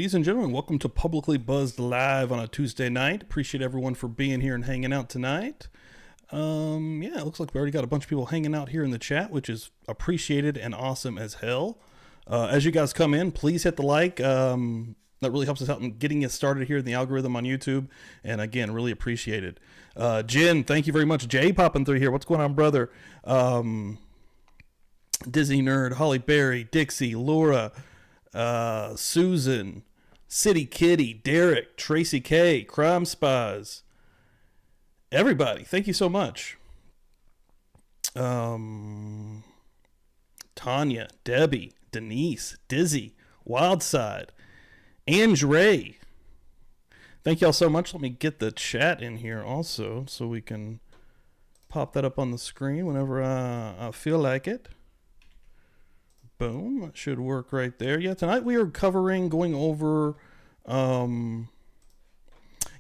Ladies and gentlemen, welcome to Publicly Buzzed Live on a Tuesday night. Appreciate everyone for being here and hanging out tonight. Yeah, it looks like we already got a bunch of people hanging out here in the chat, which is appreciated and awesome as hell. As you guys come in, please hit the like. That really helps us out in getting us started here in the algorithm on YouTube. And again, really appreciate it. Jen, thank you very much. Jay popping through here. What's going on, brother? Disney Nerd, Holly Berry, Dixie, Laura, Susan, City Kitty, Derek, Tracy K, Crime Spies, everybody, thank you so much. Tanya, Debbie, Denise, Dizzy, Wildside, Ange Ray, thank y'all so much. Let me get the chat in here also so we can pop that up on the screen whenever I feel like it. Boom, that should work right there. Yeah, tonight we are going over,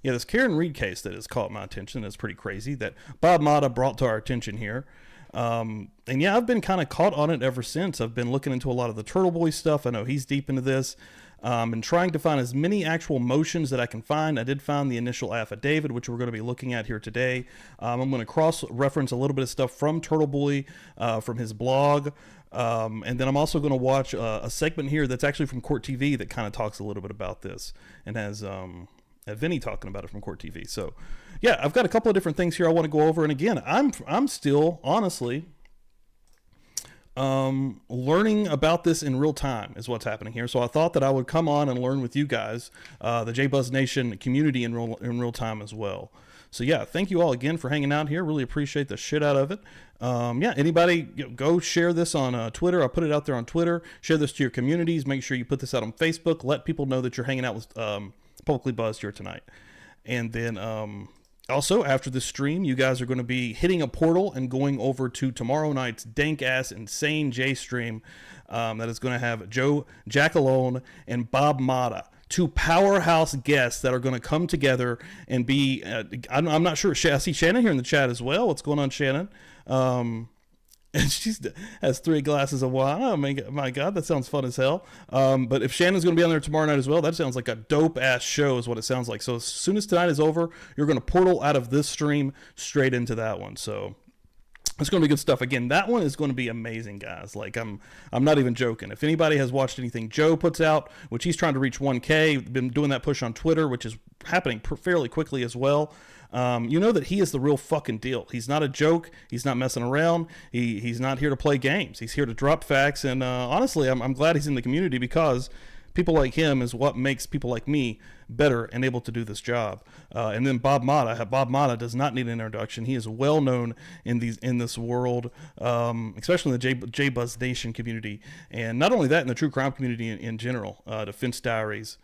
this Karen Read case that has caught my attention. It's pretty crazy that Bob Mata brought to our attention here. And yeah, I've been kind of caught on it ever since. I've been looking into a lot of the Turtle Boy stuff. I know he's deep into this. And trying to find as many actual motions that I can find. I did find the initial affidavit, which we're going to be looking at here today. I'm going to cross-reference a little bit of stuff from Turtle Boy, from his blog. And then I'm also going to watch a segment here that's actually from Court TV that kind of talks a little bit about this and has Vinny talking about it from Court TV. So yeah, I've got a couple of different things here I want to go over. And again, I'm still honestly learning about this in real time is what's happening here. So I thought that I would come on and learn with you guys, the JBuzz Nation community in real time as well. So yeah, thank you all again for hanging out here. Really appreciate the shit out of it. Yeah, anybody go share this on Twitter. I'll put it out there on Twitter. Share this to your communities. Make sure you put this out on Facebook. Let people know that you're hanging out with Publicly Buzzed here tonight. And then also after the stream, you guys are going to be hitting a portal and going over to tomorrow night's dank ass insane J stream that is going to have Joe Jackalone and Bob Mata. Two powerhouse guests that are going to come together and be, I'm not sure. I see Shannon here in the chat as well. What's going on, Shannon? And she has 3 glasses of wine. Oh, my God, that sounds fun as hell. But if Shannon's going to be on there tomorrow night as well, that sounds like a dope-ass show is what it sounds like. So as soon as tonight is over, you're going to portal out of this stream straight into that one. So it's going to be good stuff. Again, that one is going to be amazing, guys. Like, I'm not even joking. If anybody has watched anything Joe puts out, which he's trying to reach 1K, been doing that push on Twitter, which is happening fairly quickly as well. You know that he is the real fucking deal. He's not a joke. He's not messing around. He's not here to play games. He's here to drop facts. And honestly, I'm glad he's in the community because people like him is what makes people like me better and able to do this job. And then Bob Mata does not need an introduction. He is well known in this world, especially in the JBuzz Nation community, and not only that, in the true crime community in general. Defense Diaries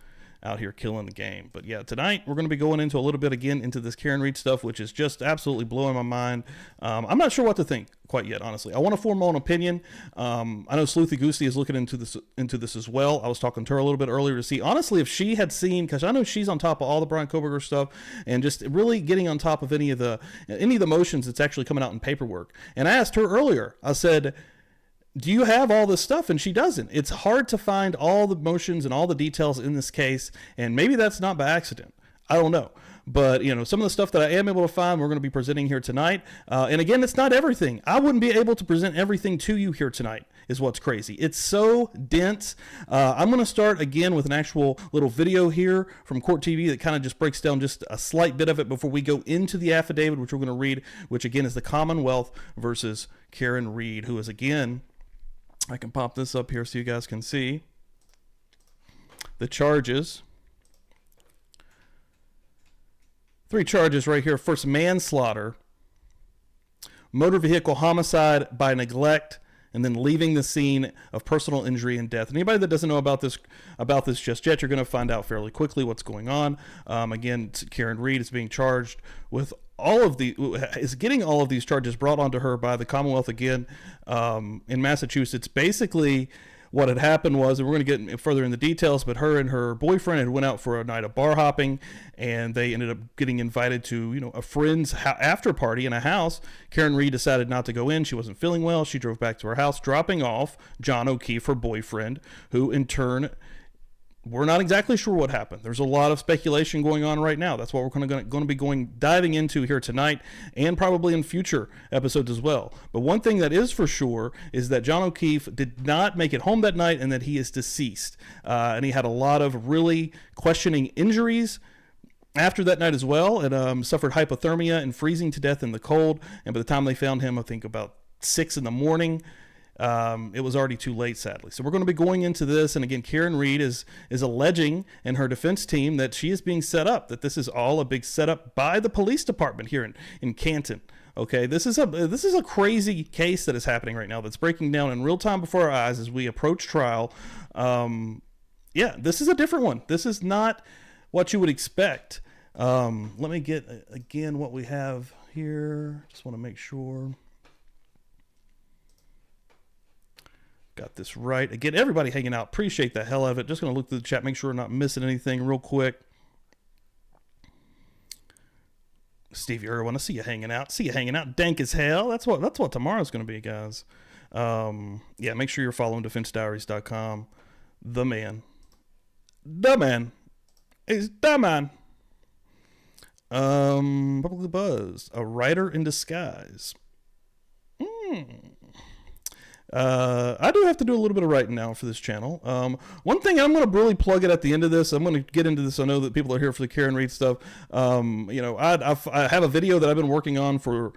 out here killing the game. But yeah, tonight we're going to be going into a little bit again into this Karen Read stuff, which is just absolutely blowing my mind. I'm not sure what to think quite yet, honestly. I want to form my own opinion. I know Sleuthy Goosey is looking into this as well. I was talking to her a little bit earlier to see, honestly, if she had seen, because I know she's on top of all the Brian Koberger stuff and just really getting on top of any of the motions that's actually coming out in paperwork. And I asked her earlier, I said, do you have all this stuff? And she doesn't. It's hard to find all the motions and all the details in this case, and maybe that's not by accident. I don't know. But, some of the stuff that I am able to find, we're going to be presenting here tonight. And again, it's not everything. I wouldn't be able to present everything to you here tonight is what's crazy. It's so dense. I'm going to start again with an actual little video here from Court TV that kind of just breaks down just a slight bit of it before we go into the affidavit, which we're going to read, which again is the Commonwealth versus Karen Read, who is again, I can pop this up here so you guys can see the charges. 3 charges right here. First, manslaughter, motor vehicle homicide by neglect, and then leaving the scene of personal injury and death. Anybody that doesn't know about this just yet, you're going to find out fairly quickly what's going on. Again, Karen Read is being charged with getting all of these charges brought onto her by the Commonwealth again in Massachusetts. Basically, what had happened was, and we're going to get further in the details, but her and her boyfriend had went out for a night of bar hopping, and they ended up getting invited to, a friend's after party in a house. Karen Read decided not to go in. She wasn't feeling well. She drove back to her house, dropping off John O'Keefe, her boyfriend, who in turn we're not exactly sure what happened. There's a lot of speculation going on right now. That's what we're going to be diving into here tonight, and probably in future episodes as well. But one thing that is for sure is that John O'Keefe did not make it home that night, and that he is deceased. And he had a lot of really questioning injuries after that night as well, and suffered hypothermia and freezing to death in the cold. And by the time they found him, I think about 6 a.m, it was already too late, sadly. So we're going to be going into this, and again, Karen Read is alleging in her defense team that she is being set up, that this is all a big setup by the police department here in Canton. Okay, this is a crazy case that is happening right now, that's breaking down in real time before our eyes as we approach trial. Yeah, this is a different one. This is not what you would expect. Let me get again what we have here. Just want to make sure. Got this right. Again, everybody hanging out. Appreciate the hell of it. Just going to look through the chat, make sure we're not missing anything real quick. Stevie Irwin, I see you hanging out. See you hanging out. Dank as hell. That's what tomorrow's going to be, guys. Yeah, make sure you're following defensediaries.com. The man is the man. Publicly buzzed. A writer in disguise. I do have to do a little bit of writing now for this channel. One thing, I'm going to really plug it at the end of this. I'm going to get into this. I know that people are here for the Karen Read stuff. You know, I have a video that I've been working on for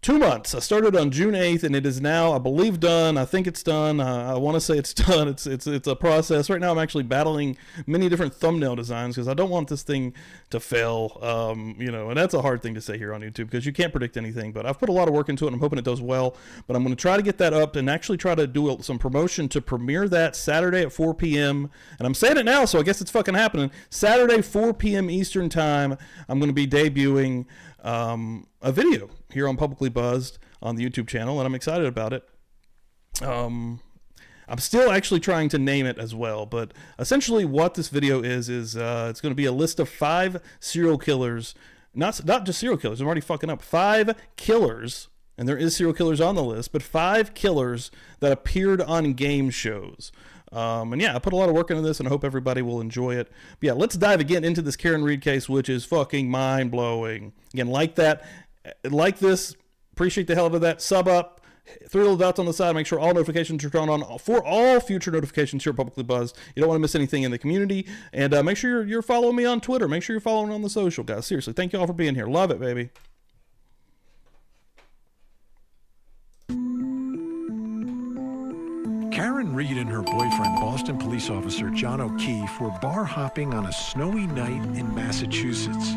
2 months. I started on June 8th, and it is now, I believe, done. I think it's done. I want to say it's done. It's a process. Right now, I'm actually battling many different thumbnail designs because I don't want this thing to fail. You know, and that's a hard thing to say here on YouTube because you can't predict anything. But I've put a lot of work into it, and I'm hoping it does well. But I'm going to try to get that up and actually try to do some promotion to premiere that Saturday at 4 p.m. And I'm saying it now, so I guess it's fucking happening. Saturday, 4 p.m. Eastern time, I'm going to be debuting a video here on Publicly Buzzed on the YouTube channel, and I'm excited about it. I'm still actually trying to name it as well, but essentially what this video is it's going to be a list of 5 serial killers, not just serial killers, I'm already fucking up, 5 killers, and there is serial killers on the list, but 5 killers that appeared on game shows. And yeah, I put a lot of work into this, and I hope everybody will enjoy it. But yeah, let's dive again into this Karen Read case, which is fucking mind-blowing. Again, like this, appreciate the hell out of that. Sub up, 3 little dots on the side, make sure all notifications are turned on for all future notifications here at Publicly Buzzed. You don't want to miss anything in the community. And make sure you're following me on Twitter. Make sure you're following on the social, guys. Seriously, thank you all for being here. Love it, baby. Karen Read and her boyfriend, Boston police officer John O'Keefe, were bar hopping on a snowy night in Massachusetts.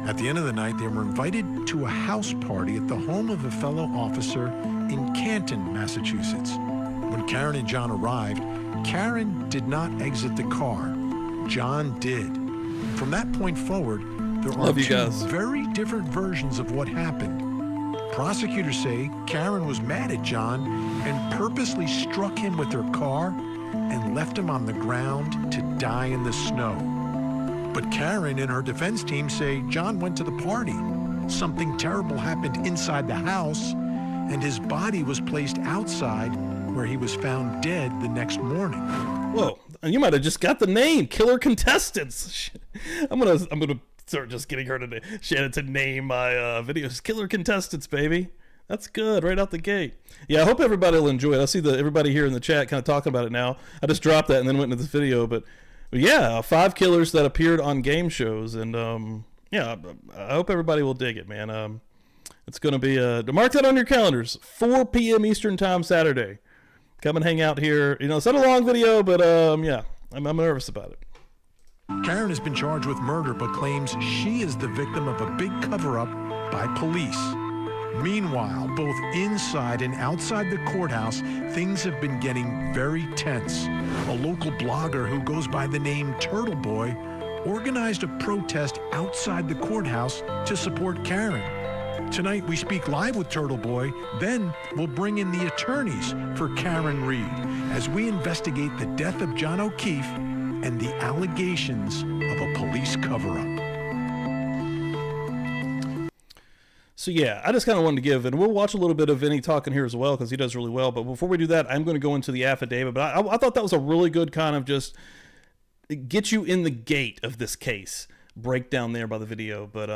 At the end of the night, they were invited to a house party at the home of a fellow officer in Canton, Massachusetts. When Karen and John arrived, Karen did not exit the car. John did. From that point forward, there are 2 very different versions of what happened. Prosecutors say Karen was mad at John and purposely struck him with her car and left him on the ground to die in the snow. But Karen and her defense team say John went to the party. Something terrible happened inside the house, and his body was placed outside where he was found dead the next morning. Whoa, you might have just got the name, Killer Contestants. I'm gonna start just getting her to name my videos. Killer Contestants, baby. That's good, right out the gate. Yeah, I hope everybody will enjoy it. I see everybody here in the chat kind of talking about it now. I just dropped that and then went into this video, but yeah, 5 killers that appeared on game shows, and yeah, I hope everybody will dig it, man. It's going to be mark that on your calendars, 4 p.m. Eastern time Saturday. Come and hang out here. You know, it's not a long video, but yeah, I'm nervous about it. Karen has been charged with murder, but claims she is the victim of a big cover-up by police. Meanwhile, both inside and outside the courthouse, things have been getting very tense. A local blogger who goes by the name Turtle Boy organized a protest outside the courthouse to support Karen. Tonight, we speak live with Turtle Boy, then we'll bring in the attorneys for Karen Read as we investigate the death of John O'Keefe and the allegations of a police cover-up. So yeah, I just kind of wanted to give, and we'll watch a little bit of Vinny talking here as well because he does really well. But before we do that, I'm going to go into the affidavit. But I thought that was a really good kind of just get you in the gate of this case. Breakdown there by the video, but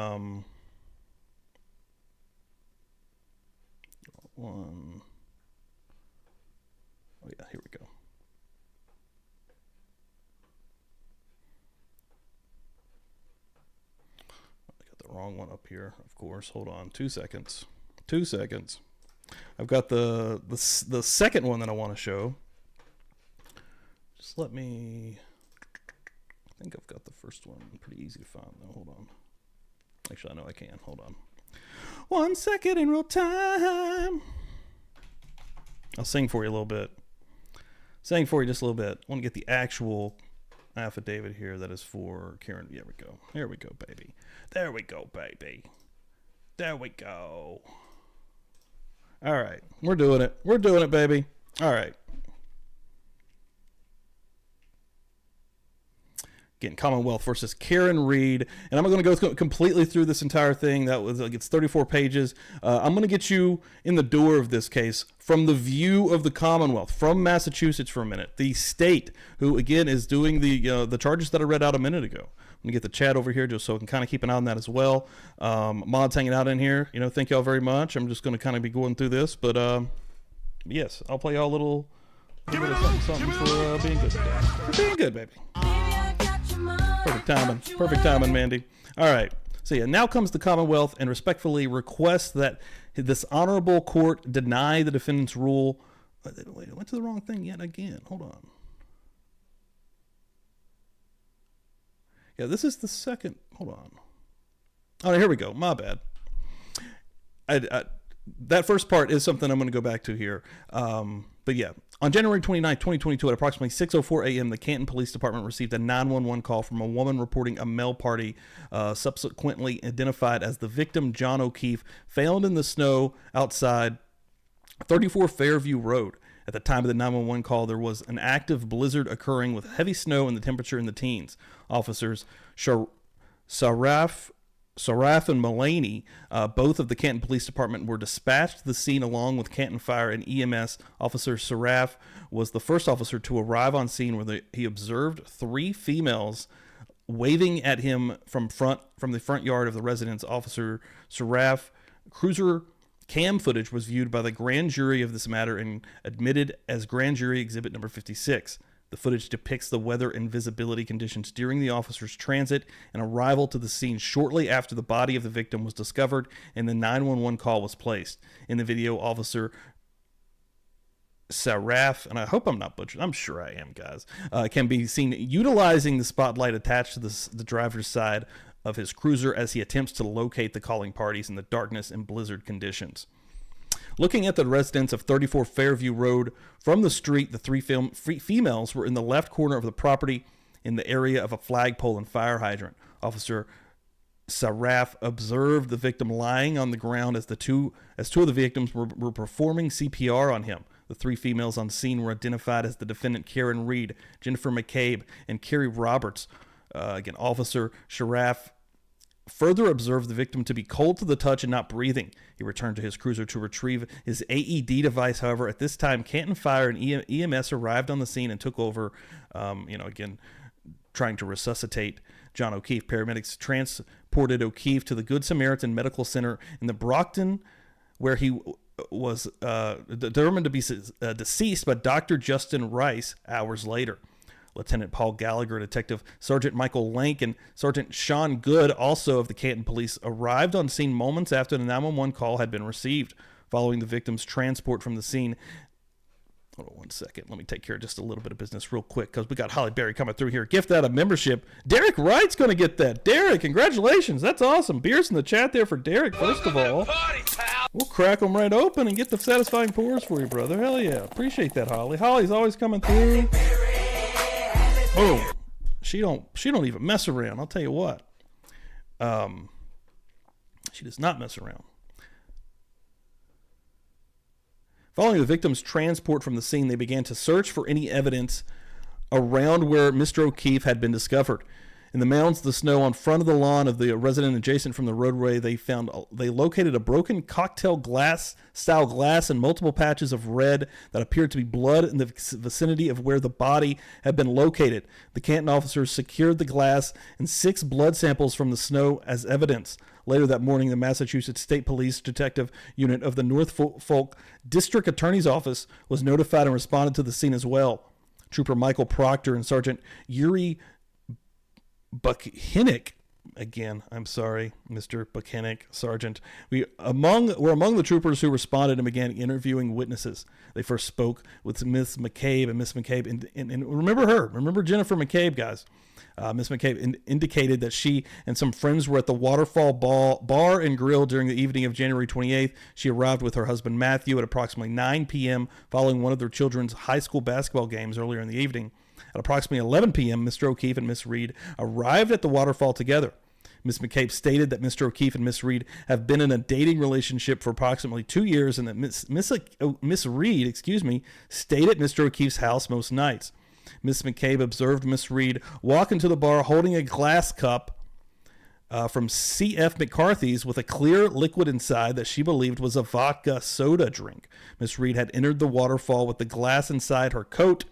one. Oh yeah, here we go. I got the wrong one up here, of course. Hold on, 2 seconds. 2 seconds. I've got the second one that I want to show. Just let me. I think I've got the first one pretty easy to find though. Hold on. Actually, I know I can. Hold on. 1 second in real time. I'll sing for you a little bit. Sing for you just a little bit. I want to get the actual affidavit here that is for Karen. There we go. There we go, baby. There we go, baby. There we go. All right. We're doing it. We're doing it, baby. All right. Again, Commonwealth versus Karen Read, and I'm going to go completely through this entire thing. That was like, it's 34 pages. I'm going to get you in the door of this case from the view of the Commonwealth, from Massachusetts for a minute. The state, who again is doing the charges that I read out a minute ago. I'm going to get the chat over here just so I can kind of keep an eye on that as well. Mods hanging out in here. Thank y'all very much. I'm just going to kind of be going through this, but yes, I'll play y'all a little something for being good today. For being good, baby. Perfect timing, Mandy. All right. So yeah, now comes the Commonwealth and respectfully requests that this honorable court deny the defendant's rule. Wait, I went to the wrong thing yet again. Hold on. Yeah, this is the second. Hold on. Oh, here we go. My bad. That first part is something I'm going to go back to here. But yeah, on January 29, 2022, at approximately 6:04 a.m., the Canton Police Department received a 911 call from a woman reporting a male party, subsequently identified as the victim, John O'Keefe, found in the snow outside 34 Fairview Road. At the time of the 911 call, there was an active blizzard occurring with heavy snow and the temperature in the teens. Officers Saraf and Mulaney, both of the Canton Police Department, were dispatched to the scene along with Canton Fire and EMS. Officer Saraf was the first officer to arrive on scene, where he observed 3 females waving at him from the front yard of the residence. Officer Saraf cruiser cam footage was viewed by the grand jury of this matter and admitted as grand jury exhibit number 56. The footage depicts the weather and visibility conditions during the officer's transit and arrival to the scene shortly after the body of the victim was discovered and the 911 call was placed. In the video, Officer Saraf, and I hope I'm not butchering, I'm sure I am, guys, can be seen utilizing the spotlight attached to the driver's side of his cruiser as he attempts to locate the calling parties in the darkness and blizzard conditions. Looking at the residence of 34 Fairview Road from the street, the 3 females were in the left corner of the property in the area of a flagpole and fire hydrant. Officer Saraf observed the victim lying on the ground as two of the victims were performing CPR on him. The 3 females on scene were identified as the defendant Karen Read, Jennifer McCabe, and Carrie Roberts. Again, Officer Saraf further observed the victim to be cold to the touch and not breathing. He returned to his cruiser to retrieve his AED device. However, at this time, Canton Fire and EMS arrived on the scene and took over, again, trying to resuscitate John O'Keefe. Paramedics transported O'Keefe to the Good Samaritan Medical Center in the Brockton, where he was determined to be deceased by Dr. Justin Rice hours later. Lieutenant Paul Gallagher, Detective Sergeant Michael Lank, and Sergeant Sean Good, also of the Canton Police, arrived on scene moments after the 911 call had been received. Following the victim's transport from the scene, hold on 1 second. Let me take care of just a little bit of business real quick because we got Holly Berry coming through here. Gift out of membership. Derek Wright's going to get that. Derek, congratulations. That's awesome. Beers in the chat there for Derek, first of all. We'll crack them right open and get the satisfying pours for you, brother. Hell yeah. Appreciate that, Holly. Holly's always coming through. Boom. She don't even mess around. I'll tell you what. She does not mess around. Following the victim's transport from the scene, they began to search for any evidence around where Mr. O'Keefe had been discovered. In the mounds of the snow on front of the lawn of the resident adjacent from the roadway, they located a broken cocktail style glass and multiple patches of red that appeared to be blood in the vicinity of where the body had been located. The Canton officers secured the glass and 6 blood samples from the snow as evidence. Later that morning, the Massachusetts State Police Detective Unit of the Norfolk District Attorney's Office was notified and responded to the scene as well. Trooper Michael Proctor and Sergeant Yuri Buckhinnick, again, I'm sorry, Mr. Buckhinnick, Sergeant, were among the troopers who responded and began interviewing witnesses. They first spoke with Miss McCabe, and remember Jennifer McCabe, guys. Miss McCabe indicated that she and some friends were at the Waterfall Bar and Grill during the evening of January 28th. She arrived with her husband Matthew at approximately 9 p.m. following one of their children's high school basketball games earlier in the evening. At approximately 11 p.m., Mr. O'Keefe and Miss Reed arrived at the Waterfall together. Miss McCabe stated that Mr. O'Keefe and Miss Reed have been in a dating relationship for approximately 2 years, and that Miss Reed, stayed at Mr. O'Keefe's house most nights. Miss McCabe observed Miss Reed walk into the bar holding a glass cup from C.F. McCarthy's with a clear liquid inside that she believed was a vodka soda drink. Miss Reed had entered the Waterfall with the glass inside her coat.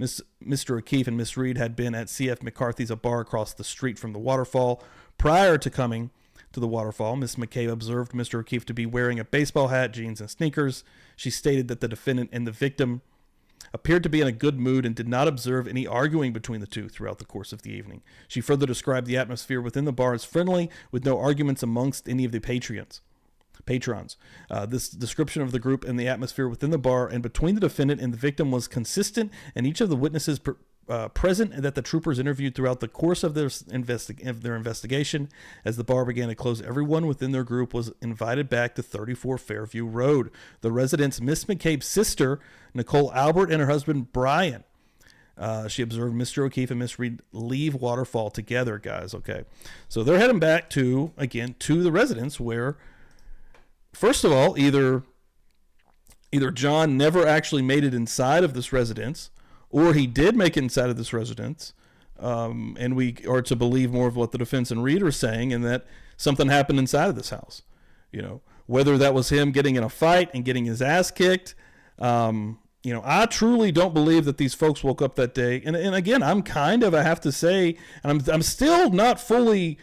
Mr. O'Keefe and Miss Reed had been at C.F. McCarthy's, a bar across the street from the Waterfall. Prior to coming to the Waterfall, Miss McCabe observed Mr. O'Keefe to be wearing a baseball hat, jeans, and sneakers. She stated that the defendant and the victim appeared to be in a good mood and did not observe any arguing between the two throughout the course of the evening. She further described the atmosphere within the bar as friendly, with no arguments amongst any of the patrons. This description of the group and the atmosphere within the bar and between the defendant and the victim was consistent, and each of the witnesses present that the troopers interviewed throughout the course of their investigation. As the bar began to close, everyone within their group was invited back to 34 Fairview Road. The residents, Miss McCabe's sister, Nicole Albert, and her husband, Brian. She observed Mr. O'Keefe and Miss Reed leave Waterfall together, guys. Okay. So they're heading back to the residence where, first of all, either John never actually made it inside of this residence, or he did make it inside of this residence, and we are to believe more of what the defense and Reed are saying, and that something happened inside of this house. Whether that was him getting in a fight and getting his ass kicked. I truly don't believe that these folks woke up that day. And again, I have to say, and I'm still not fully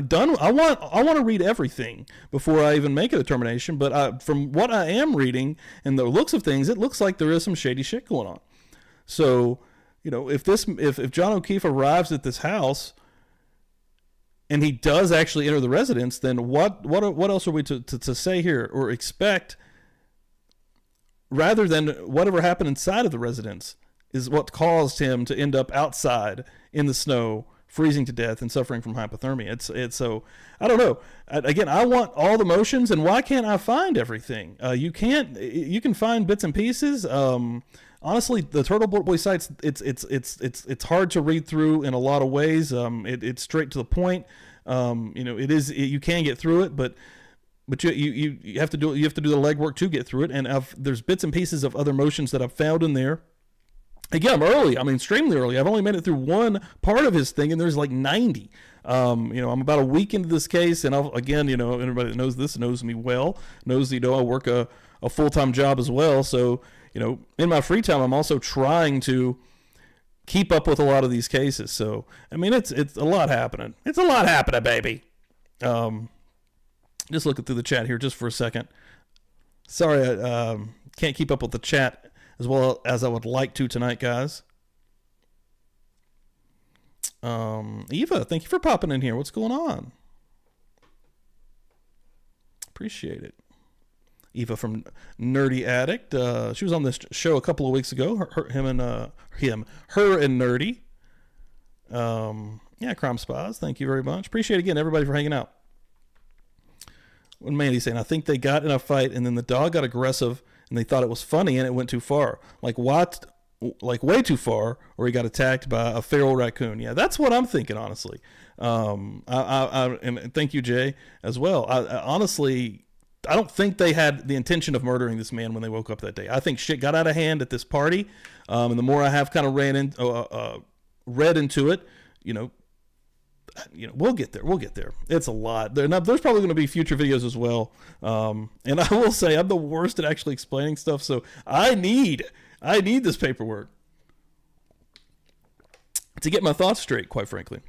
done. I want to read everything before I even make a determination. But from what I am reading and the looks of things, it looks like there is some shady shit going on. So, if John O'Keefe arrives at this house and he does actually enter the residence, then what else are we to say here or expect, rather than whatever happened inside of the residence is what caused him to end up outside in the snow, freezing to death and suffering from hypothermia. It's so, I don't know. Again, I want all the motions, and why can't I find everything? You can find bits and pieces. Honestly, the Turtle Boy sites, it's hard to read through in a lot of ways. It's straight to the point. You can get through it, but you have to do the legwork to get through it. And there's bits and pieces of other motions that I've found in there. Again, I'm early. I'm extremely early. I've only made it through one part of his thing, and there's like 90. I'm about a week into this case, and everybody that knows this knows me well, knows I work a full-time job as well. So, in my free time, I'm also trying to keep up with a lot of these cases. So, it's a lot happening. It's a lot happening, baby. Just looking through the chat here just for a second. Sorry, I can't keep up with the chat as well as I would like to tonight, guys. Eva, thank you for popping in here. What's going on? Appreciate it. Eva from Nerdy Addict. She was on this show a couple of weeks ago. Her and Nerdy. Crime Spies. Thank you very much. Appreciate it again, everybody, for hanging out. When Mandy's saying, I think they got in a fight and then the dog got aggressive and they thought it was funny and it went too far. Like way too far, or he got attacked by a feral raccoon. Yeah, that's what I'm thinking, honestly. And thank you, Jay, as well. I don't think they had the intention of murdering this man when they woke up that day. I think shit got out of hand at this party. And the more I have kind of read into it, we'll get there. We'll get there. It's a lot. There's probably going to be future videos as well. And I will say I'm the worst at actually explaining stuff, so I need this paperwork to get my thoughts straight, quite frankly.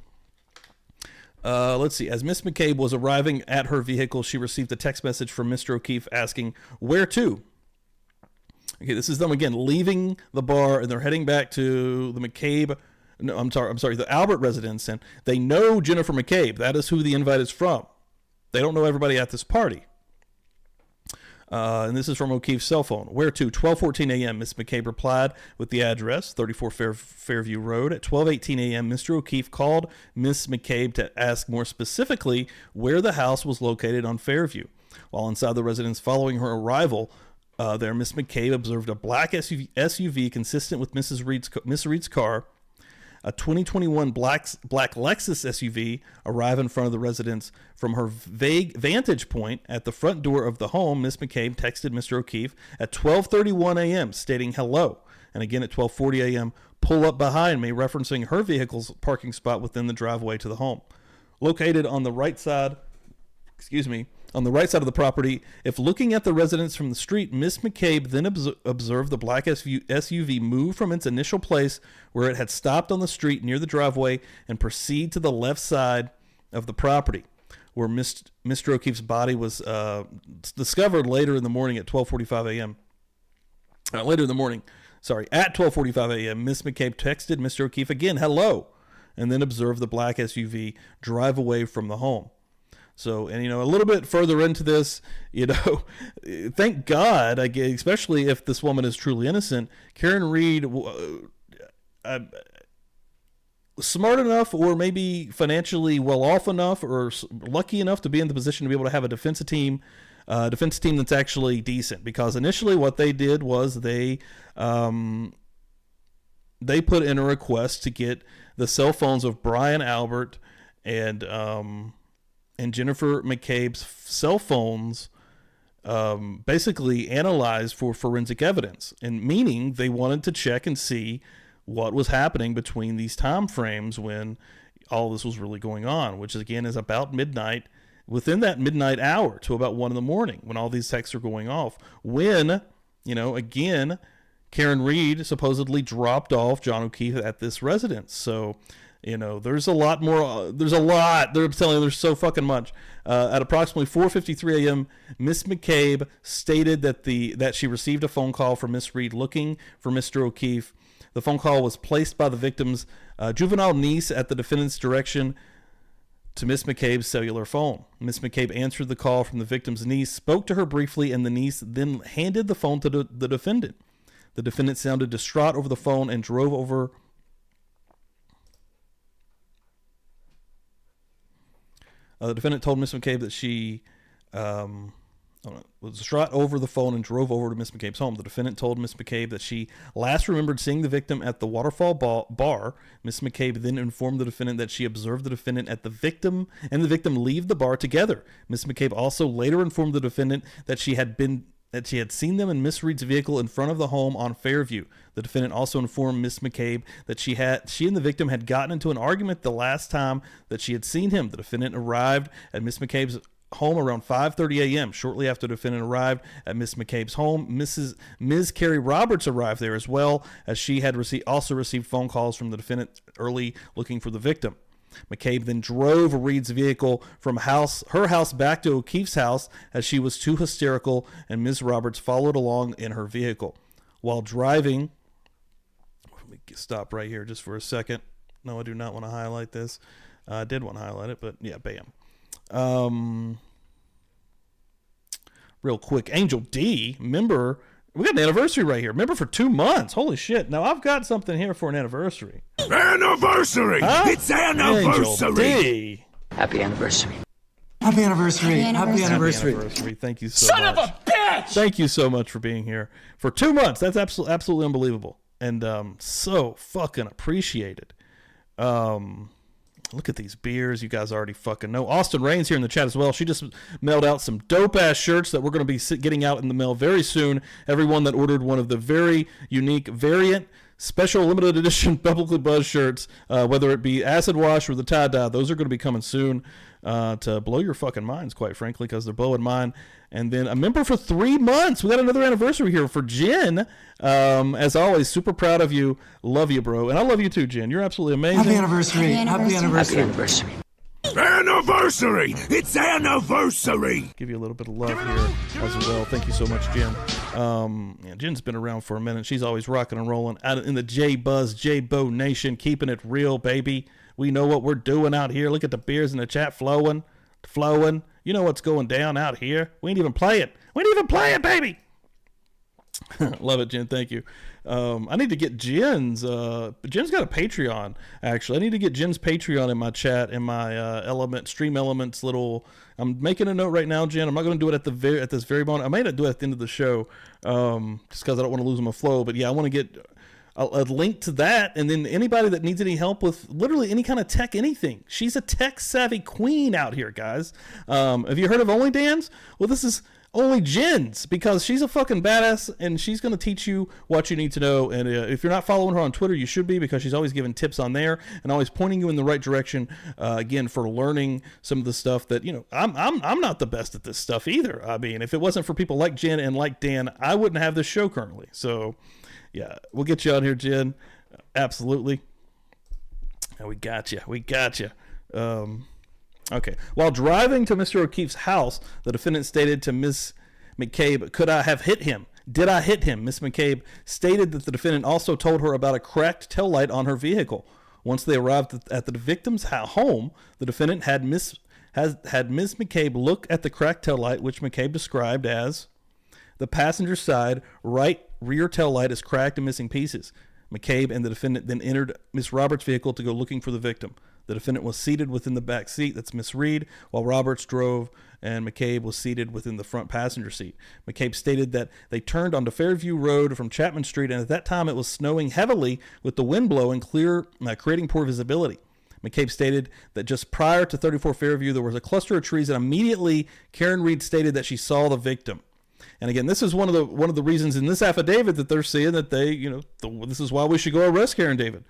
Let's see. As Miss McCabe was arriving at her vehicle, she received a text message from Mr. O'Keefe asking, "Where to?" Okay, this is them again leaving the bar, and they're heading back to the McCabe. No, I'm sorry, the Albert residence, and they know Jennifer McCabe. That is who the invite is from. They don't know everybody at this party. And this is from O'Keefe's cell phone. "Where to?" 12:14 a.m. Miss McCabe replied with the address, 34 Fairview Road. At 12:18 a.m., Mr. O'Keefe called Miss McCabe to ask more specifically where the house was located on Fairview. While inside the residence following her arrival there, Miss McCabe observed a black SUV consistent with Miss Reed's car. A 2021 black Lexus SUV arrived in front of the residence. From her vague vantage point at the front door of the home, Miss McCabe texted Mr. O'Keefe at 12:31 a.m. stating hello, and again at 12:40 a.m. pull up behind me, referencing her vehicle's parking spot within the driveway to the home. Located on the right side, on the right side of the property. If looking at the residence from the street, Miss McCabe then observed the black SUV move from its initial place where it had stopped on the street near the driveway and proceed to the left side of the property, where Mr. O'Keefe's body was discovered later in the morning at 12:45 a.m. At 12:45 a.m., Miss McCabe texted Mr. O'Keefe again, hello, and then observed the black SUV drive away from the home. So, and a little bit further into this, thank God, I guess, especially if this woman is truly innocent, Karen Read, smart enough or maybe financially well off enough or lucky enough to be in the position to be able to have a defense team that's actually decent. Because initially what they did was they put in a request to get the cell phones of Brian Albert and Jennifer McCabe's cell phones basically analyzed for forensic evidence, and meaning they wanted to check and see what was happening between these time frames when all this was really going on, which again is about midnight, within that midnight hour to about 1 a.m. when all these texts are going off, when, again, Karen Read supposedly dropped off John O'Keefe at this residence. So, there's a lot more. There's a lot. They're telling you there's so fucking much. At approximately 4:53 a.m., Miss McCabe stated that she received a phone call from Miss Read looking for Mr. O'Keefe. The phone call was placed by the victim's juvenile niece at the defendant's direction to Miss McCabe's cellular phone. Miss McCabe answered the call from the victim's niece, spoke to her briefly, and the niece then handed the phone to the defendant. The defendant sounded distraught over the phone and drove over. The defendant told Miss McCabe that she was distraught over the phone and drove over to Miss McCabe's home. The defendant told Miss McCabe that she last remembered seeing the victim at the Waterfall bar. Miss McCabe then informed the defendant that she observed the defendant and the victim leave the bar together. Miss McCabe also later informed the defendant that she had seen them in Miss Read's vehicle in front of the home on Fairview. The defendant also informed Miss McCabe that she and the victim had gotten into an argument the last time that she had seen him. The defendant arrived at Miss McCabe's home around 5:30 a.m. Shortly after the defendant arrived at Miss McCabe's home, Ms. Carrie Roberts arrived there as well, as she had also received phone calls from the defendant early looking for the victim. McCabe then drove Reed's vehicle from her house back to O'Keefe's house as she was too hysterical, and Ms. Roberts followed along in her vehicle. While driving, let me stop right here just for a second. No, I do not want to highlight this. I did want to highlight it, but yeah, bam. Real quick, Angel D, member. We got an anniversary right here. Remember, for 2 months. Holy shit. Now, I've got something here for an anniversary. Anniversary! Huh? It's anniversary! Angel D. Happy anniversary. Happy anniversary. Happy anniversary. Thank you so much. Son of a bitch! Thank you so much for being here. For 2 months. That's absolutely unbelievable. And so fucking appreciated. Look at these beers. You guys already fucking know. Austin Rain's here in the chat as well. She just mailed out some dope-ass shirts that we're going to be getting out in the mail very soon. Everyone that ordered one of the very unique variant special limited edition Biblically Buzz shirts, whether it be acid wash or the tie-dye. Those are going to be coming soon to blow your fucking minds, quite frankly, because they're blowing mine. And then a member for 3 months. We got another anniversary here for Jen. As always, super proud of you. Love you, bro. And I love you too, Jen. You're absolutely amazing. Happy anniversary. Happy anniversary. Happy anniversary. Anniversary! It's anniversary! Give you a little bit of love here as well. Thank you so much, Jen. Yeah, Jen's been around for a minute. She's always rocking and rolling out in the J-Buzz, J-Bo Nation, keeping it real, baby. We know what we're doing out here. Look at the beers in the chat flowing. You know what's going down out here. We ain't even play it. Baby. Love it, Jen. Thank you. I need to get Jen's got a Patreon, actually. I need to get Jen's Patreon in my chat, in my Stream Elements little. I'm making a note right now, Jen. I'm not going to do it at this very moment. I may not do it at the end of the show, just because I don't want to lose my flow. But yeah, I want to get a link to that, and then anybody that needs any help with literally any kind of tech, anything. She's a tech savvy queen out here, guys. Have you heard of Only Dan's? Well, this is Only Jen's, because she's a fucking badass, and she's going to teach you what you need to know. And if you're not following her on Twitter, you should be, because she's always giving tips on there and always pointing you in the right direction, again, for learning some of the stuff that, I'm not the best at this stuff either. I mean, if it wasn't for people like Jen and like Dan, I wouldn't have this show currently. So yeah, we'll get you on here, Jen. Absolutely. And we got you. Okay. While driving to Mr. O'Keefe's house, the defendant stated to Ms. McCabe, "Could I have hit him? Did I hit him?" Ms. McCabe stated that the defendant also told her about a cracked taillight on her vehicle. Once they arrived at the victim's home, the defendant had Ms. McCabe look at the cracked taillight, which McCabe described as the passenger side right rear taillight is cracked and missing pieces. McCabe and the defendant then entered Miss Roberts' vehicle to go looking for the victim. The defendant was seated within the back seat, that's Miss Reed, while Roberts drove, and McCabe was seated within the front passenger seat. McCabe stated that they turned onto Fairview Road from Chapman Street, and at that time it was snowing heavily with the wind blowing clear, creating poor visibility. McCabe stated that just prior to 34 Fairview, there was a cluster of trees, and immediately Karen Reed stated that she saw the victim. And again, this is one of the reasons in this affidavit that they're saying that this is why we should go arrest Karen David.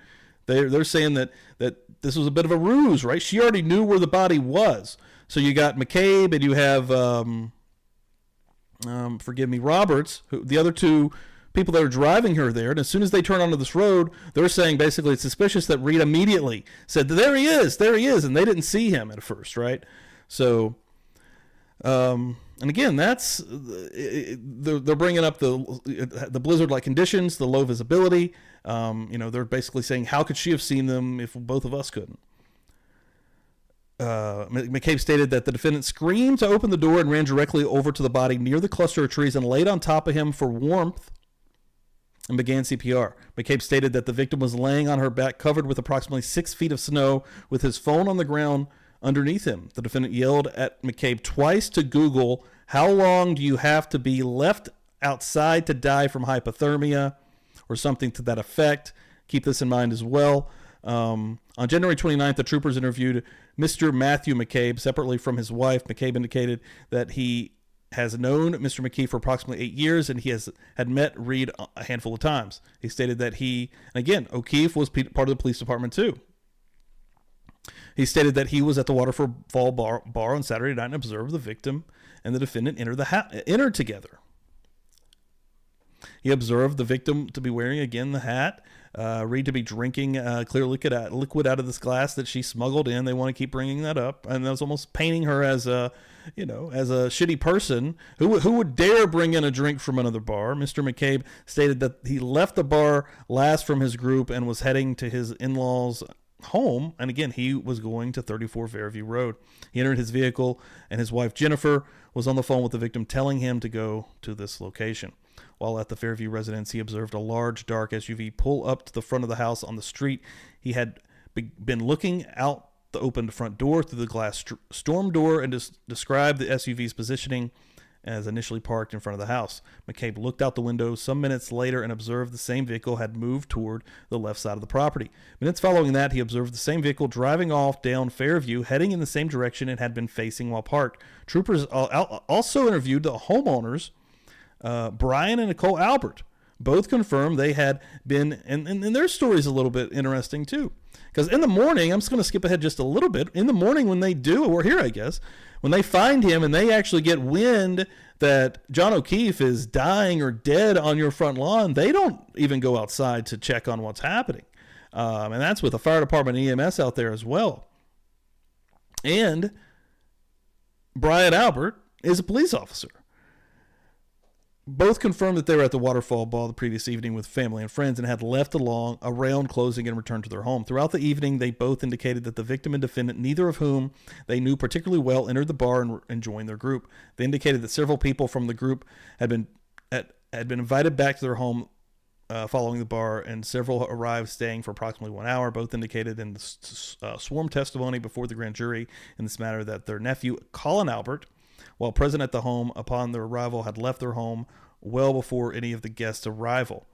They're saying that this was a bit of a ruse, right? She already knew where the body was. So you got McCabe and you have, Roberts, the other two people that are driving her there. And as soon as they turn onto this road, they're saying basically it's suspicious that Reed immediately said, there he is. And they didn't see him at first, right? So, and again, that's they're bringing up the blizzard-like conditions, the low visibility. They're basically saying, how could she have seen them if both of us couldn't? McCabe stated that the defendant screamed to open the door and ran directly over to the body near the cluster of trees and laid on top of him for warmth and began CPR. McCabe stated that the victim was laying on her back, covered with approximately 6 feet of snow, with his phone on the ground underneath him. The defendant yelled at McCabe twice to Google, "How long do you have to be left outside to die from hypothermia?" or something to that effect. Keep this in mind as well. On January 29th, the troopers interviewed Mr. Matthew McCabe separately from his wife. McCabe indicated that he has known Mr. McKee for approximately 8 years, and he had met Reed a handful of times. He stated that O'Keefe was part of the police department too. He stated that he was at the Waterfall bar on Saturday night and observed the victim and the defendant enter together. He observed the victim to be wearing, again, the hat, Reed to be drinking clear liquid out of this glass that she smuggled in. They want to keep bringing that up, and that was almost painting her as a shitty person who would dare bring in a drink from another bar. Mr. McCabe stated that he left the bar last from his group and was heading to his in-laws' home, and again, he was going to 34 Fairview Road. He entered his vehicle, and his wife Jennifer was on the phone with the victim, telling him to go to this location. While at the Fairview residence, he observed a large, dark SUV pull up to the front of the house on the street. He had been looking out the opened front door through the glass storm door and described the SUV's positioning as initially parked in front of the house. McCabe looked out the window some minutes later and observed the same vehicle had moved toward the left side of the property. Minutes following that, he observed the same vehicle driving off down Fairview, heading in the same direction it had been facing while parked. Troopers also interviewed the homeowners, Brian and Nicole Albert. both confirmed they had been, and their story's a little bit interesting too. Because in the morning, I'm just going to skip ahead just a little bit. In the morning when they do, or here I guess, when they find him and they actually get wind that John O'Keefe is dying or dead on your front lawn, they don't even go outside to check on what's happening. And that's with the fire department and EMS out there as well. And Brian Albert is a police officer. Both confirmed that they were at the waterfall ball the previous evening with family and friends and had left around closing and returned to their home. Throughout the evening, they both indicated that the victim and defendant, neither of whom they knew particularly well, entered the bar and joined their group. They indicated that several people from the group had been invited back to their home following the bar, and several arrived staying for approximately 1 hour. Both indicated in the sworn testimony before the grand jury in this matter that their nephew, Colin Albert, while present at the home upon their arrival, had left their home well before any of the guests' arrival.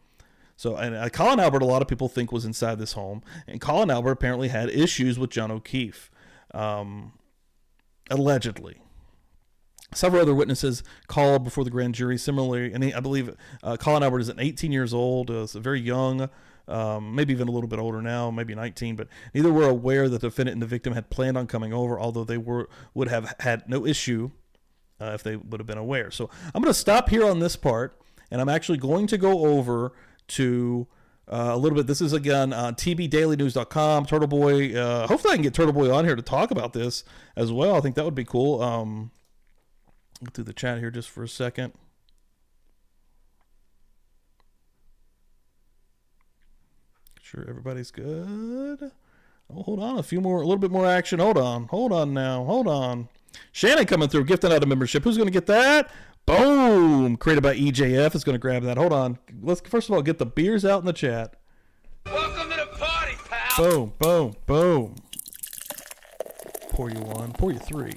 So, and Colin Albert, a lot of people think was inside this home, and Colin Albert apparently had issues with John O'Keefe, allegedly. Several other witnesses called before the grand jury. Similarly, and I believe Colin Albert is 18 years old, very young, maybe even a little bit older now, maybe 19, but neither were aware that the defendant and the victim had planned on coming over, although they would have had no issue if they would have been aware. So I'm going to stop here on this part, and I'm actually going to go over to a little bit. This is, again, tbdailynews.com. Turtle Boy, hopefully I can get Turtle Boy on here to talk about this as well. I think that would be cool. Go through the chat here just for a second. Sure everybody's good. Oh, hold on. A little bit more action. Hold on now. Shannon coming through, gifting out a membership. Who's going to get that? Boom! Created by EJF is going to grab that. Hold on. Let's first of all get the beers out in the chat. Welcome to the party, pal. Boom, boom, boom. Pour you one, pour you three.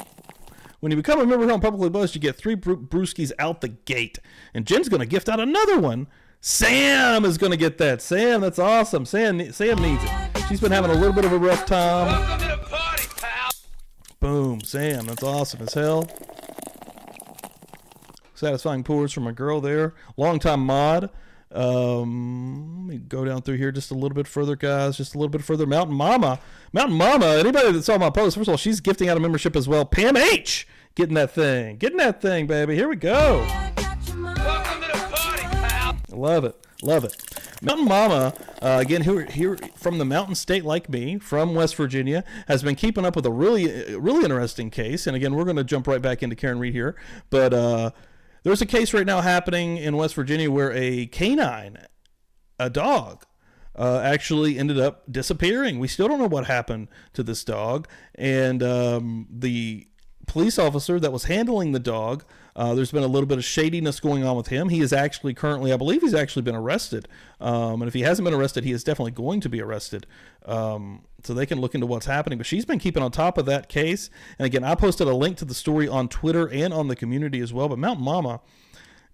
When you become a member here on Publicly Buzzed, you get 3 brewskis out the gate. And Jen's going to gift out another one. Sam is going to get that. Sam, that's awesome. Sam needs it. She's been having a little bit of a rough time. Welcome to the party, pal. Boom, Sam, that's awesome as hell. Satisfying pours from a girl there. Long-time mod. Let me go down through here just a little bit further, guys. Just a little bit further. Mountain Mama, anybody that saw my post, first of all, she's gifting out a membership as well. Pam H, getting that thing, baby. Here we go. Welcome to the party, pal. Love it. Mountain Mama, again, here from the mountain state like me, from West Virginia, has been keeping up with a really interesting case. And again, we're going to jump right back into Karen Reed here. But there's a case right now happening in West Virginia where a canine, a dog, actually ended up disappearing. We still don't know what happened to this dog. And the police officer that was handling the dog, there's been a little bit of shadiness going on with him. He is actually currently, I believe he's actually been arrested. And if he hasn't been arrested, he is definitely going to be arrested. So they can look into what's happening. But she's been keeping on top of that case. And again, I posted a link to the story on Twitter and on the community as well. But Mountain Mama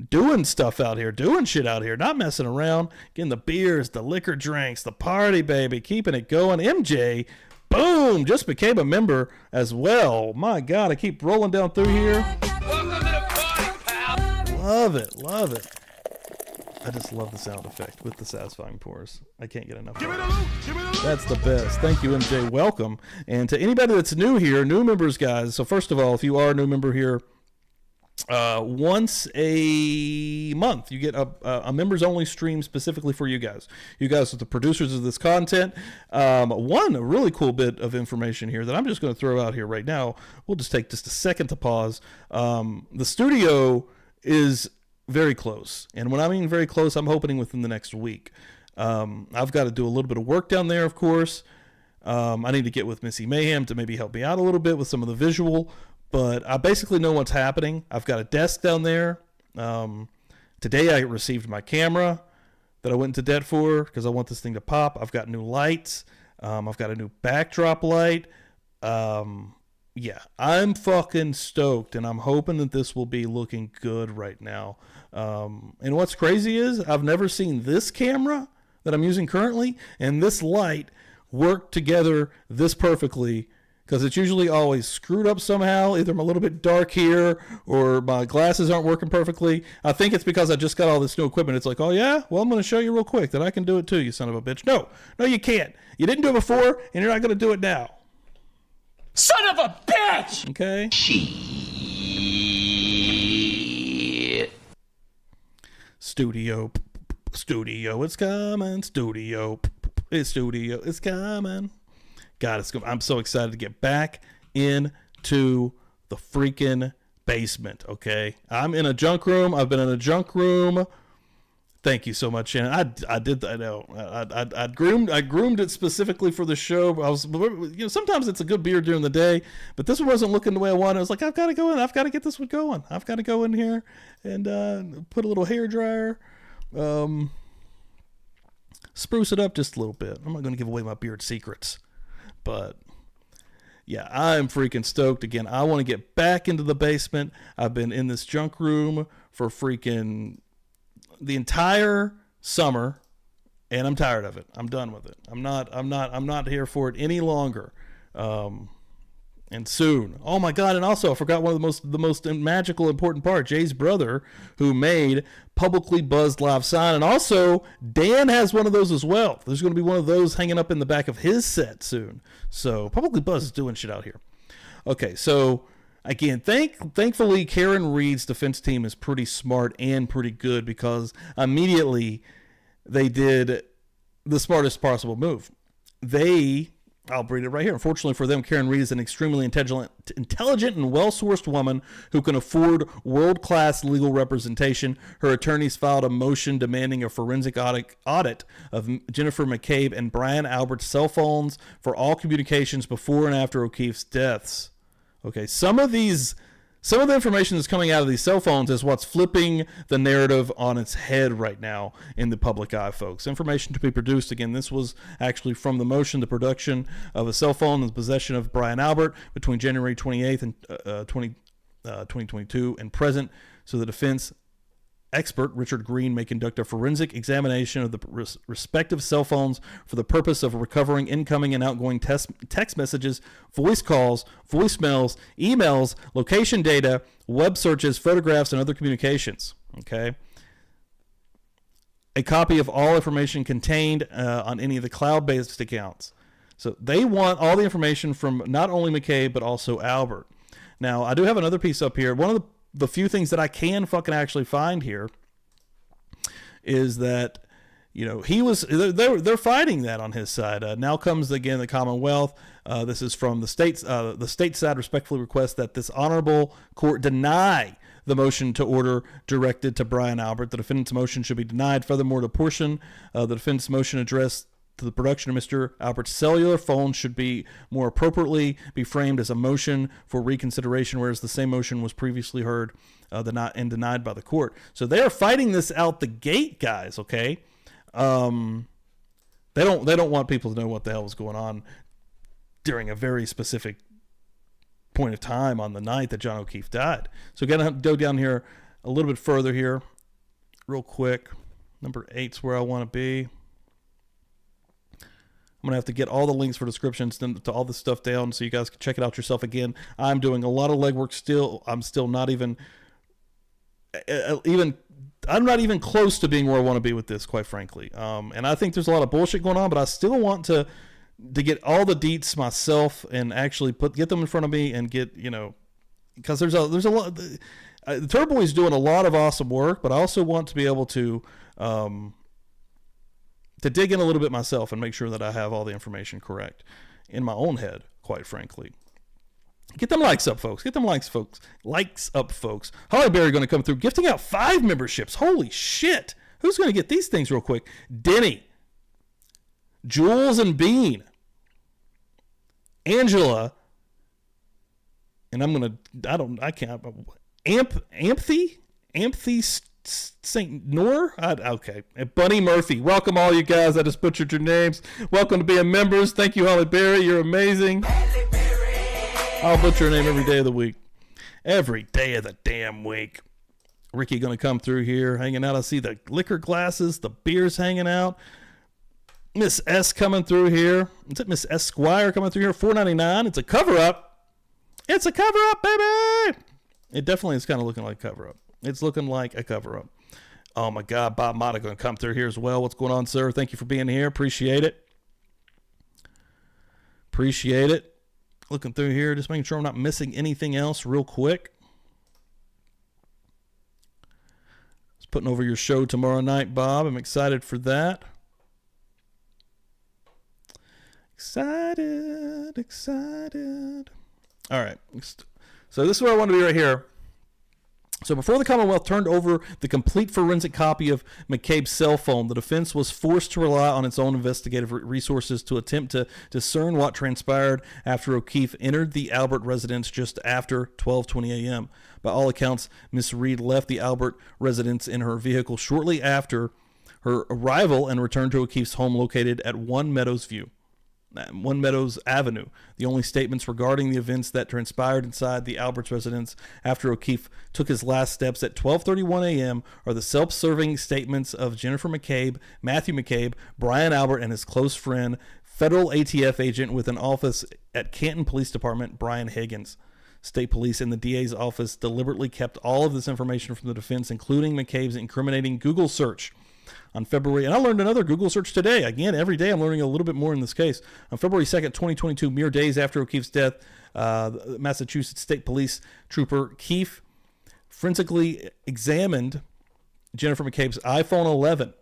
doing stuff out here, doing shit out here, not messing around, getting the beers, the liquor drinks, the party, baby, keeping it going. MJ, boom, just became a member as well. My God, I keep rolling down through here. Welcome to the party, pal. Love it. I just love the sound effect with the satisfying pours. I can't get enough of it. That's the best. Thank you, MJ. Welcome. And to anybody that's new here, new members, guys. So first of all, if you are a new member here, once a month you get a members only stream specifically for you guys. You guys are the producers of this content. One really cool bit of information here that I'm just going to throw out here right now. We'll just take just a second to pause. The studio is very close, and when I mean very close, I'm hoping within the next week. I've got to do a little bit of work down there, of course. I need to get with Missy Mayhem to maybe help me out a little bit with some of the visual. But I basically know what's happening. I've got a desk down there. Today I received my camera that I went into debt for because I want this thing to pop. I've got new lights. I've got a new backdrop light. Yeah, I'm fucking stoked, and I'm hoping that this will be looking good right now. And what's crazy is I've never seen this camera that I'm using currently and this light work together this perfectly. because it's usually always screwed up somehow. Either I'm a little bit dark here or my glasses aren't working perfectly. I think it's because I just got all this new equipment. It's like, oh yeah, well, I'm going to show you real quick that I can do it too, you son of a bitch. No, you can't. You didn't do it before, and you're not going to do it now. Son of a bitch! Okay? Studio, it's coming. Studio, it's coming. God, I'm so excited to get back into the freaking basement, okay? I'm in a junk room. I've been in a junk room. Thank you so much, Shannon. I did that. I groomed it specifically for the show. Sometimes it's a good beer during the day, but this one wasn't looking the way I wanted. I was like, I've got to go in. I've got to get this one going. I've got to go in here and put a little hair dryer, spruce it up just a little bit. I'm not going to give away my beard secrets. But yeah, I'm freaking stoked. Again, I want to get back into the basement. I've been in this junk room for freaking the entire summer, and I'm tired of it. I'm done with it. I'm not here for it any longer. And soon. Oh my God! And also, I forgot one of the most magical, important part. Jay's brother, who made publicly buzzed live sign, and also Dan has one of those as well. There's going to be one of those hanging up in the back of his set soon. So publicly buzzed is doing shit out here. Okay, so again, thankfully, Karen Reed's defense team is pretty smart and pretty good, because immediately they did the smartest possible move. I'll read it right here. Unfortunately for them, Karen Reed is an extremely intelligent and well-sourced woman who can afford world-class legal representation. Her attorneys filed a motion demanding a forensic audit of Jennifer McCabe and Brian Albert's cell phones for all communications before and after O'Keefe's deaths. Okay, some of the information that's coming out of these cell phones is what's flipping the narrative on its head right now in the public eye, folks. Information to be produced. Again, this was actually from the motion, the production of a cell phone in the possession of Brian Albert between January 28th and 2022 and present. So the defense expert, Richard Green, may conduct a forensic examination of the respective cell phones for the purpose of recovering incoming and outgoing text messages, voice calls, voicemails, emails, location data, web searches, photographs, and other communications. Okay. A copy of all information contained on any of the cloud-based accounts. So they want all the information from not only McCabe, but also Albert. Now, I do have another piece up here. One of the few things that I can fucking actually find here is that, they're fighting that on his side. Now comes again the Commonwealth. This is from the states. The state side respectfully requests that this honorable court deny the motion to order directed to Brian Albert. The defendant's motion should be denied. Furthermore, the portion of the defendant's motion addressed to the production of Mr. Albert's cellular phone should be more appropriately be framed as a motion for reconsideration, whereas the same motion was previously heard and denied by the court. So they are fighting this out the gate, guys. Okay, they don't want people to know what the hell was going on during a very specific point of time on the night that John O'Keefe died. So gotta go down here a little bit further here, real quick. Number 8's where I want to be. I'm going to have to get all the links for descriptions to all this stuff down so you guys can check it out yourself. Again, I'm doing a lot of legwork still. I'm still not even I'm not even close to being where I want to be with this, quite frankly. And I think there's a lot of bullshit going on, but I still want to get all the deets myself and actually get them in front of me and get, because there's a lot. The Turbo Boy's doing a lot of awesome work, but I also want to be able to dig in a little bit myself and make sure that I have all the information correct in my own head, quite frankly. Get them likes up, folks. Get them likes, folks. Likes up, folks. Holly Berry going to come through, gifting out 5 memberships. Holy shit. Who's going to get these things real quick? Denny, Jules and Bean, Angela, and Amphy St. Nor? Okay. And Bunny Murphy. Welcome all you guys. I just butchered your names. Welcome to being members. Thank you, Holly Berry. You're amazing. I'll butcher your name every day of the week. Every day of the damn week. Ricky going to come through here, hanging out. I see the liquor glasses, the beers hanging out. Miss S coming through here. Is it Miss Esquire coming through here? $4.99. It's a cover-up. It's a cover-up, baby. It definitely is kind of looking like a cover-up. It's looking like a cover-up. Oh, my God. Bob Mata going to come through here as well. What's going on, sir? Thank you for being here. Appreciate it. Appreciate it. Looking through here, just making sure I'm not missing anything else real quick. Just putting over your show tomorrow night, Bob. I'm excited for that. Excited. All right. So this is where I want to be right here. So before the Commonwealth turned over the complete forensic copy of McCabe's cell phone, the defense was forced to rely on its own investigative resources to attempt to discern what transpired after O'Keefe entered the Albert residence just after 12:20 a.m. By all accounts, Miss Read left the Albert residence in her vehicle shortly after her arrival and returned to O'Keefe's home located at One Meadows Avenue. The only statements regarding the events that transpired inside the Albert's residence after O'Keefe took his last steps at 12:31 a.m. are the self-serving statements of Jennifer McCabe, Matthew McCabe, Brian Albert, and his close friend, federal ATF agent with an office at Canton Police Department, Brian Higgins. State police and the DA's office deliberately kept all of this information from the defense, including McCabe's incriminating Google search. On February, and I learned another Google search today. Again, every day I'm learning a little bit more in this case. On February 2nd, 2022, mere days after O'Keefe's death, Massachusetts State Police Trooper Keefe forensically examined Jennifer McCabe's iPhone 11.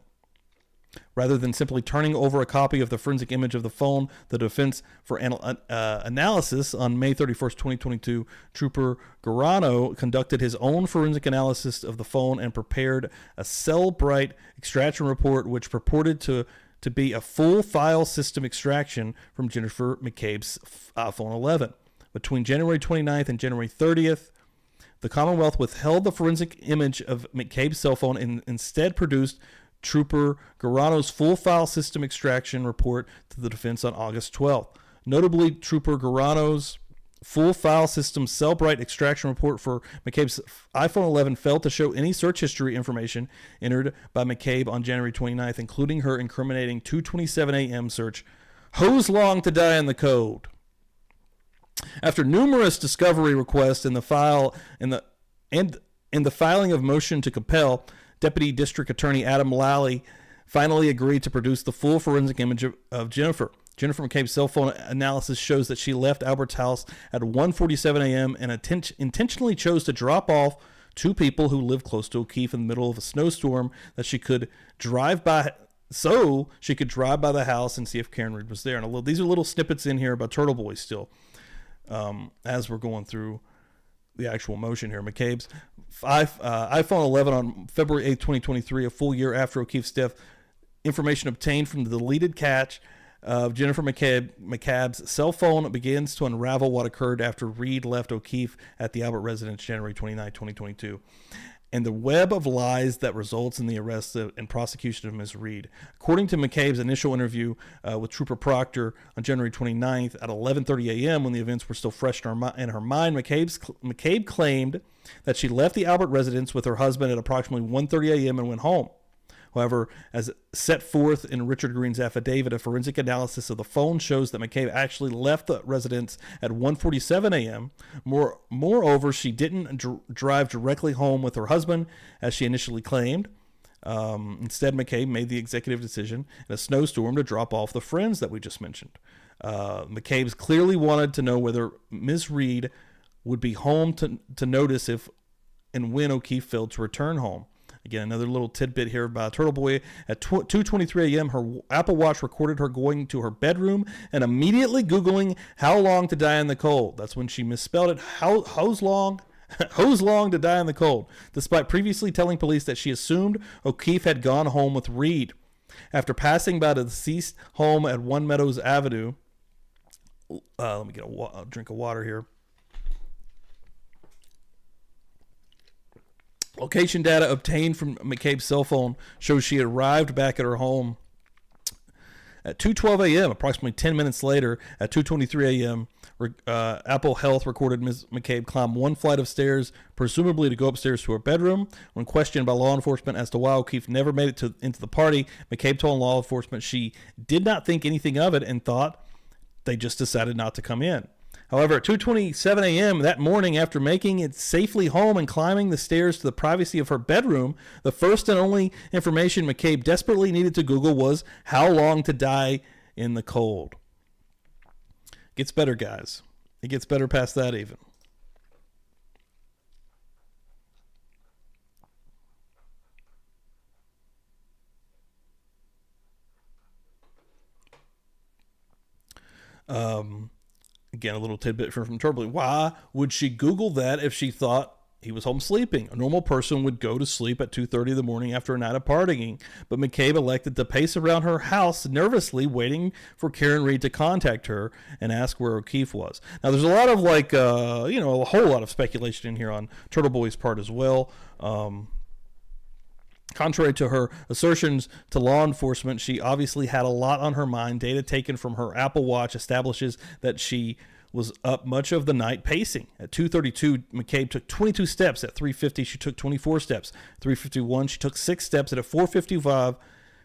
Rather than simply turning over a copy of the forensic image of the phone, the defense for analysis on May 31st, 2022, Trooper Garano conducted his own forensic analysis of the phone and prepared a Cellbrite extraction report, which purported to be a full file system extraction from Jennifer McCabe's iPhone 11. Between January 29th and January 30th, the Commonwealth withheld the forensic image of McCabe's cell phone and instead produced Trooper Garano's full file system extraction report to the defense on August 12th. Notably, Trooper Garano's full file system Cellbrite extraction report for McCabe's iPhone 11 failed to show any search history information entered by McCabe on January 29th, including her incriminating 2:27 a.m. search, "Hose long to die in the code." After numerous discovery requests in the filing of motion to compel, Deputy District Attorney Adam Lally finally agreed to produce the full forensic image of Jennifer. Jennifer McCabe's cell phone analysis shows that she left Albert's house at 1:47 a.m. and intentionally chose to drop off two people who lived close to O'Keefe in the middle of a snowstorm that she could drive by, so she could drive by the house and see if Karen Read was there. And these are little snippets in here about Turtle Boy still, as we're going through the actual motion here. McCabe's iPhone 11 on February 8th, 2023, a full year after O'Keefe's death. Information obtained from the deleted cache of Jennifer McCabe's cell phone begins to unravel what occurred after Read left O'Keefe at the Albert residence January 29, 2022, and the web of lies that results in the arrest and prosecution of Ms. Read. According to McCabe's initial interview with Trooper Proctor on January 29th at 11:30 a.m., when the events were still fresh in her mind, McCabe claimed that she left the Albert residence with her husband at approximately 1:30 a.m. and went home. However, as set forth in Richard Green's affidavit, a forensic analysis of the phone shows that McCabe actually left the residence at 1:47 a.m. Moreover, she didn't drive directly home with her husband, as she initially claimed. Instead, McCabe made the executive decision in a snowstorm to drop off the friends that we just mentioned. McCabe's clearly wanted to know whether Ms. Read would be home to notice if and when O'Keefe failed to return home. Again, another little tidbit here about Turtle Boy. At 2:23 a.m., her Apple Watch recorded her going to her bedroom and immediately Googling how long to die in the cold. That's when she misspelled it. Hose long to die in the cold, despite previously telling police that she assumed O'Keefe had gone home with Read. After passing by the deceased home at One Meadows Avenue, let me get a drink of water here. Location data obtained from McCabe's cell phone shows she arrived back at her home At 2:12 a.m., approximately 10 minutes later, at 2:23 a.m., Apple Health recorded Ms. McCabe climb one flight of stairs, presumably to go upstairs to her bedroom. When questioned by law enforcement as to why O'Keefe never made it into the party, McCabe told law enforcement she did not think anything of it and thought they just decided not to come in. However, at 2:27 a.m. that morning, after making it safely home and climbing the stairs to the privacy of her bedroom, the first and only information McCabe desperately needed to Google was how long to die in the cold. Gets better, guys. It gets better past that even. Again, a little tidbit from Turbully. Why would she Google that if she thought he was home sleeping? A normal person would go to sleep at 2:30 in the morning after a night of partying, but McCabe elected to pace around her house nervously, waiting for Karen Read to contact her and ask where O'Keefe was. Now, there's a lot of a whole lot of speculation in here on Turtle Boy's part as well. Contrary to her assertions to law enforcement, she obviously had a lot on her mind. Data taken from her Apple Watch establishes that she was up much of the night pacing. At 2:32, McCabe took 22 steps. At 3:50, she took 24 steps. 3:51, she took 6 steps. And at 4:55,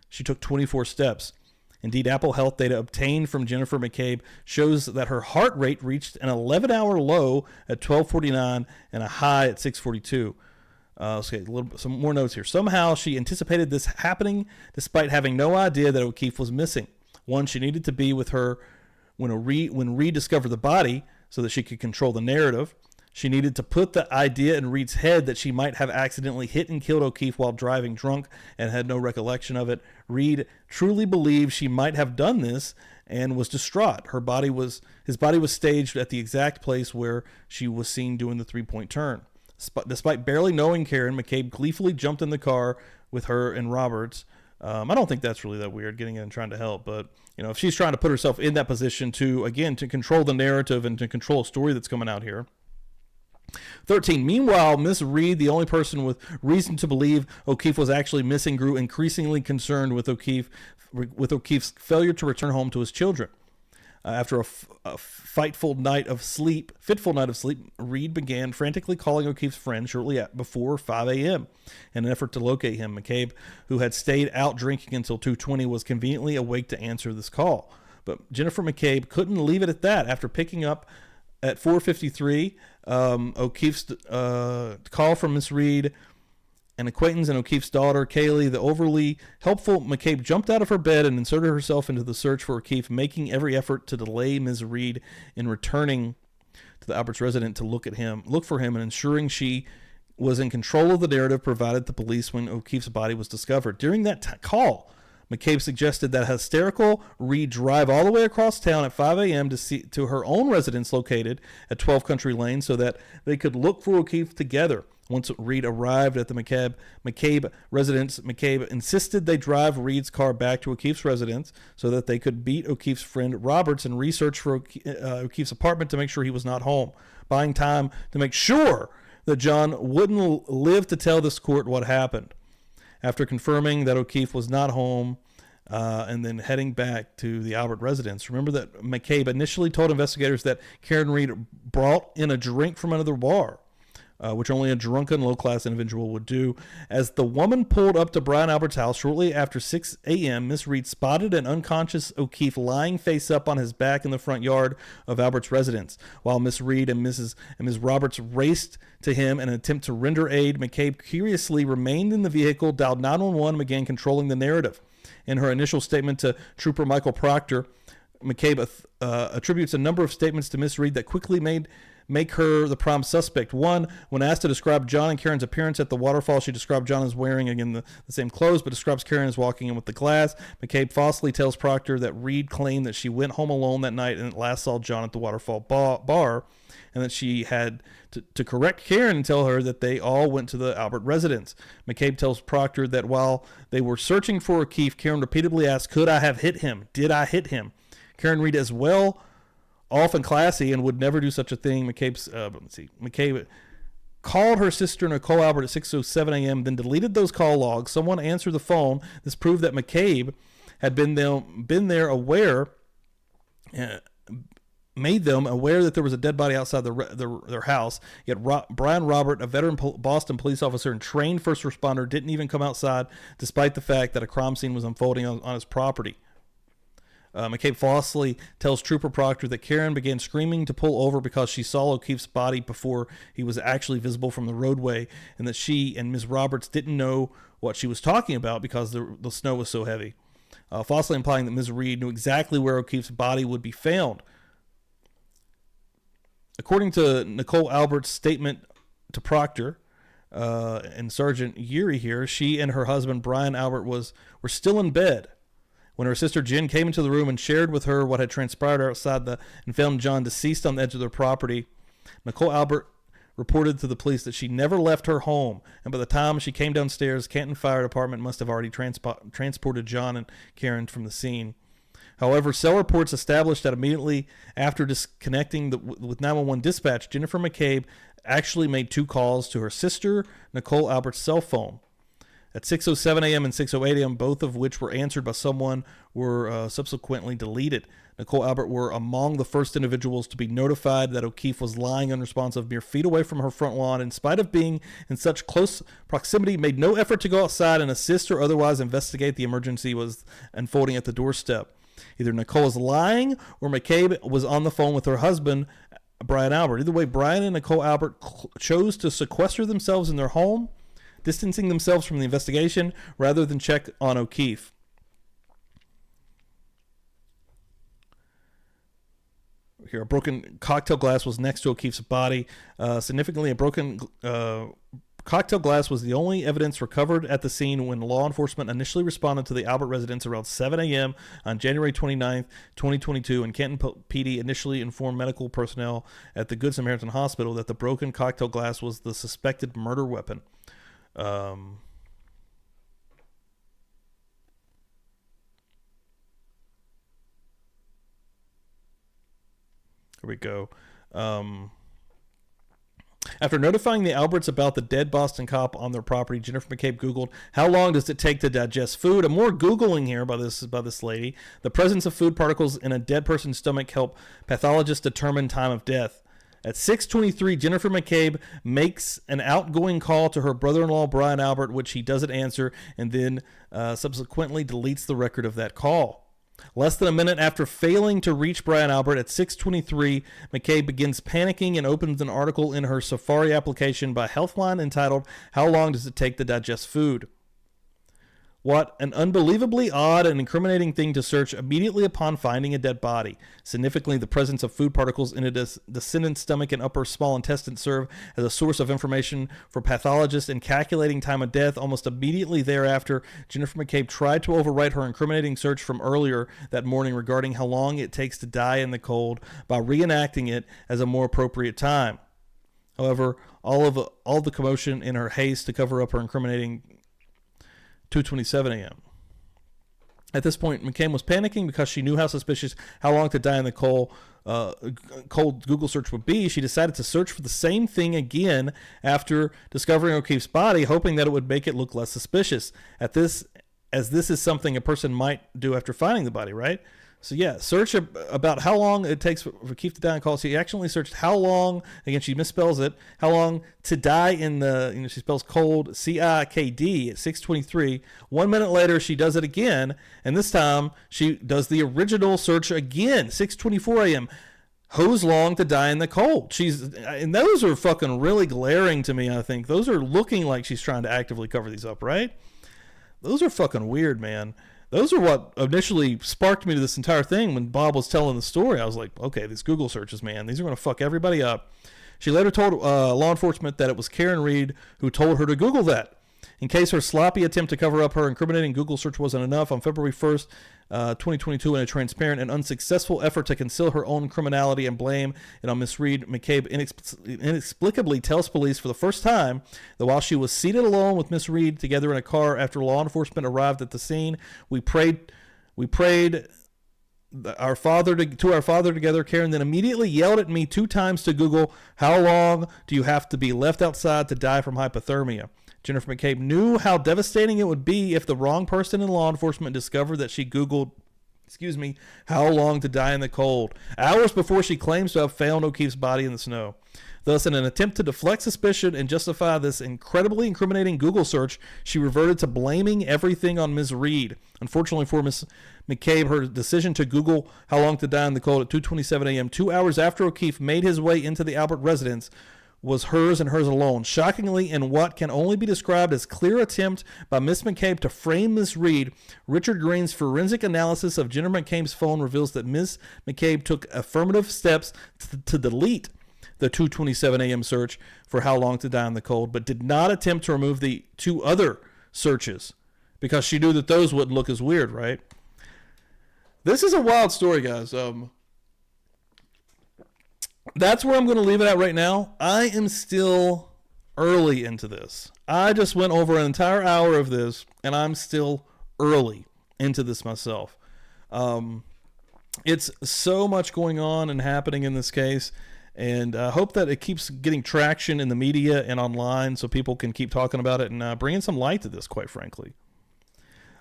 she took 24 steps. Indeed, Apple Health data obtained from Jennifer McCabe shows that her heart rate reached an 11-hour low at 12:49 and a high at 6:42. Okay, some more notes here. Somehow she anticipated this happening despite having no idea that O'Keefe was missing. One, she needed to be with her when Read discovered the body so that she could control the narrative. She needed to put the idea in Read's head that she might have accidentally hit and killed O'Keefe while driving drunk and had no recollection of it. Read truly believed she might have done this and was distraught. His body was staged at the exact place where she was seen doing the three-point turn. Despite barely knowing Karen, McCabe gleefully jumped in the car with her and Roberts. I don't think that's really that weird, getting in and trying to help. But, if she's trying to put herself in that position to control the narrative and to control a story that's coming out here. 13. Meanwhile, Miss Read, the only person with reason to believe O'Keefe was actually missing, grew increasingly concerned with O'Keefe's failure to return home to his children. After a fitful night of sleep, Read began frantically calling O'Keefe's friend shortly before 5 a.m. in an effort to locate him. McCabe, who had stayed out drinking until 2:20, was conveniently awake to answer this call. But Jennifer McCabe couldn't leave it at that. After picking up at 4:53, O'Keefe's call from Miss Read, an acquaintance and O'Keefe's daughter, Kaylee, the overly helpful McCabe jumped out of her bed and inserted herself into the search for O'Keefe, making every effort to delay Ms. Read in returning to the Albert's residence to look for him, and ensuring she was in control of the narrative provided the police when O'Keefe's body was discovered. During that call, McCabe suggested that hysterical Read drive all the way across town at 5 a.m. to her own residence located at 12 Country Lane so that they could look for O'Keefe together. Once Read arrived at the McCabe residence, McCabe insisted they drive Read's car back to O'Keefe's residence so that they could beat O'Keefe's friend Roberts and research for O'Keefe's apartment to make sure he was not home, buying time to make sure that John wouldn't live to tell this court what happened. After confirming that O'Keefe was not home, and then heading back to the Albert residence. Remember that McCabe initially told investigators that Karen Read brought in a drink from another bar, which only a drunken, low-class individual would do. As the woman pulled up to Brian Albert's house shortly after 6 a.m., Miss Read spotted an unconscious O'Keefe lying face up on his back in the front yard of Albert's residence. While Miss Read and Ms. Roberts raced to him in an attempt to render aid, McCabe curiously remained in the vehicle, dialed 911, and began controlling the narrative. In her initial statement to Trooper Michael Proctor, McCabe attributes a number of statements to Miss Read that quickly make her the prime suspect. One, when asked to describe John and Karen's appearance at the waterfall, she described John as wearing, again, the same clothes, but describes Karen as walking in with the glass. McCabe falsely tells Proctor that Read claimed that she went home alone that night and last saw John at the waterfall bar, and that she had to correct Karen and tell her that they all went to the Albert residence. McCabe tells Proctor that while they were searching for O'Keefe, Karen repeatedly asked, "Could I have hit him? Did I hit him?" Karen Read, as well off and classy and would never do such a thing, McCabe called her sister Nicole Albert at 6:07 a.m., then deleted those call logs. Someone answered the phone. This proved that McCabe had made them aware that there was a dead body outside their house. Yet Brian Robert, a veteran Boston police officer and trained first responder, didn't even come outside, despite the fact that a crime scene was unfolding on his property. McCabe falsely tells Trooper Proctor that Karen began screaming to pull over because she saw O'Keefe's body before he was actually visible from the roadway, and that she and Ms. Roberts didn't know what she was talking about because the snow was so heavy. Falsely implying that Ms. Reed knew exactly where O'Keefe's body would be found. According to Nicole Albert's statement to Proctor and Sergeant Urey here, she and her husband Brian Albert were still in bed when her sister Jen came into the room and shared with her what had transpired outside and found John deceased on the edge of their property. Nicole Albert reported to the police that she never left her home, and by the time she came downstairs, Canton Fire Department must have already transported John and Karen from the scene. However, cell reports established that immediately after disconnecting with 911 dispatch, Jennifer McCabe actually made 2 calls to her sister Nicole Albert's cell phone. At 6:07 a.m. and 6:08 a.m., both of which were answered by someone, were subsequently deleted. Nicole Albert were among the first individuals to be notified that O'Keefe was lying unresponsive mere feet away from her front lawn. In spite of being in such close proximity, made no effort to go outside and assist or otherwise investigate the emergency was unfolding at the doorstep. Either Nicole was lying or McCabe was on the phone with her husband, Brian Albert. Either way, Brian and Nicole Albert chose to sequester themselves in their home, distancing themselves from the investigation rather than check on O'Keefe. Here, a broken cocktail glass was next to O'Keefe's body. Significantly, a broken cocktail glass was the only evidence recovered at the scene when law enforcement initially responded to the Albert residence around 7 a.m. on January 29th, 2022, and Canton PD initially informed medical personnel at the Good Samaritan Hospital that the broken cocktail glass was the suspected murder weapon. Here we go. After notifying the Alberts about the dead Boston cop on their property, Jennifer McCabe Googled, "How long does it take to digest food?" And more Googling here by this lady. The presence of food particles in a dead person's stomach help pathologists determine time of death. At 6:23, Jennifer McCabe makes an outgoing call to her brother-in-law, Brian Albert, which he doesn't answer, and then subsequently deletes the record of that call. Less than a minute after failing to reach Brian Albert at 6:23, McCabe begins panicking and opens an article in her Safari application by Healthline entitled, "How long does it take to digest food?" What an unbelievably odd and incriminating thing to search immediately upon finding a dead body. Significantly, the presence of food particles in a descendant's stomach and upper small intestine serve as a source of information for pathologists in calculating time of death. Almost immediately thereafter, Jennifer McCabe tried to overwrite her incriminating search from earlier that morning regarding how long it takes to die in the cold by reenacting it as a more appropriate time. However, all the commotion in her haste to cover up her incriminating 2:27 a.m. At this point, McCabe was panicking because she knew how suspicious how long to die in the cold Google search would be. She decided to search for the same thing again after discovering O'Keefe's body, hoping that it would make it look less suspicious. As this is something a person might do after finding the body, right? So yeah, search about how long it takes for O'Keefe to die in cold. She actually searched how long, again, she misspells it, how long to die in the, she spells cold, C-I-K-D at 6:23. 1 minute later, she does it again, and this time she does the original search again, 6:24 a.m. Hose long to die in the cold. And those are fucking really glaring to me, I think. Those are looking like she's trying to actively cover these up, right? Those are fucking weird, man. Those are what initially sparked me to this entire thing when Bob was telling the story. I was like, okay, these Google searches, man, these are going to fuck everybody up. She later told law enforcement that it was Karen Reed who told her to Google that. In case her sloppy attempt to cover up her incriminating Google search wasn't enough, on February 1st, 2022, in a transparent and unsuccessful effort to conceal her own criminality and blame it on Miss Reed, McCabe inexplicably tells police for the first time that while she was seated alone with Miss Reed together in a car after law enforcement arrived at the scene, we prayed our father together. Karen then immediately yelled at me 2 times to Google, "How long do you have to be left outside to die from hypothermia?" Jennifer McCabe knew how devastating it would be if the wrong person in law enforcement discovered that she Googled, how long to die in the cold, hours before she claims to have found O'Keefe's body in the snow. Thus, in an attempt to deflect suspicion and justify this incredibly incriminating Google search, she reverted to blaming everything on Ms. Reed. Unfortunately for Ms. McCabe, her decision to Google how long to die in the cold at 2:27 a.m., 2 hours after O'Keefe made his way into the Albert residence, was hers and hers alone. Shockingly, in what can only be described as clear attempt by Ms. McCabe to frame Ms. Reed, Richard Green's forensic analysis of Jennifer McCabe's phone reveals that Ms. McCabe took affirmative steps to delete the 2:27 a.m. search for how long to die in the cold, but did not attempt to remove the 2 other searches because she knew that those wouldn't look as weird, right? This is a wild story, guys. That's where I'm going to leave it at right now. I am still early into this. I just went over an entire hour of this, and I'm still early into this myself. It's so much going on and happening in this case. And I hope that it keeps getting traction in the media and online so people can keep talking about it and bringing some light to this, quite frankly.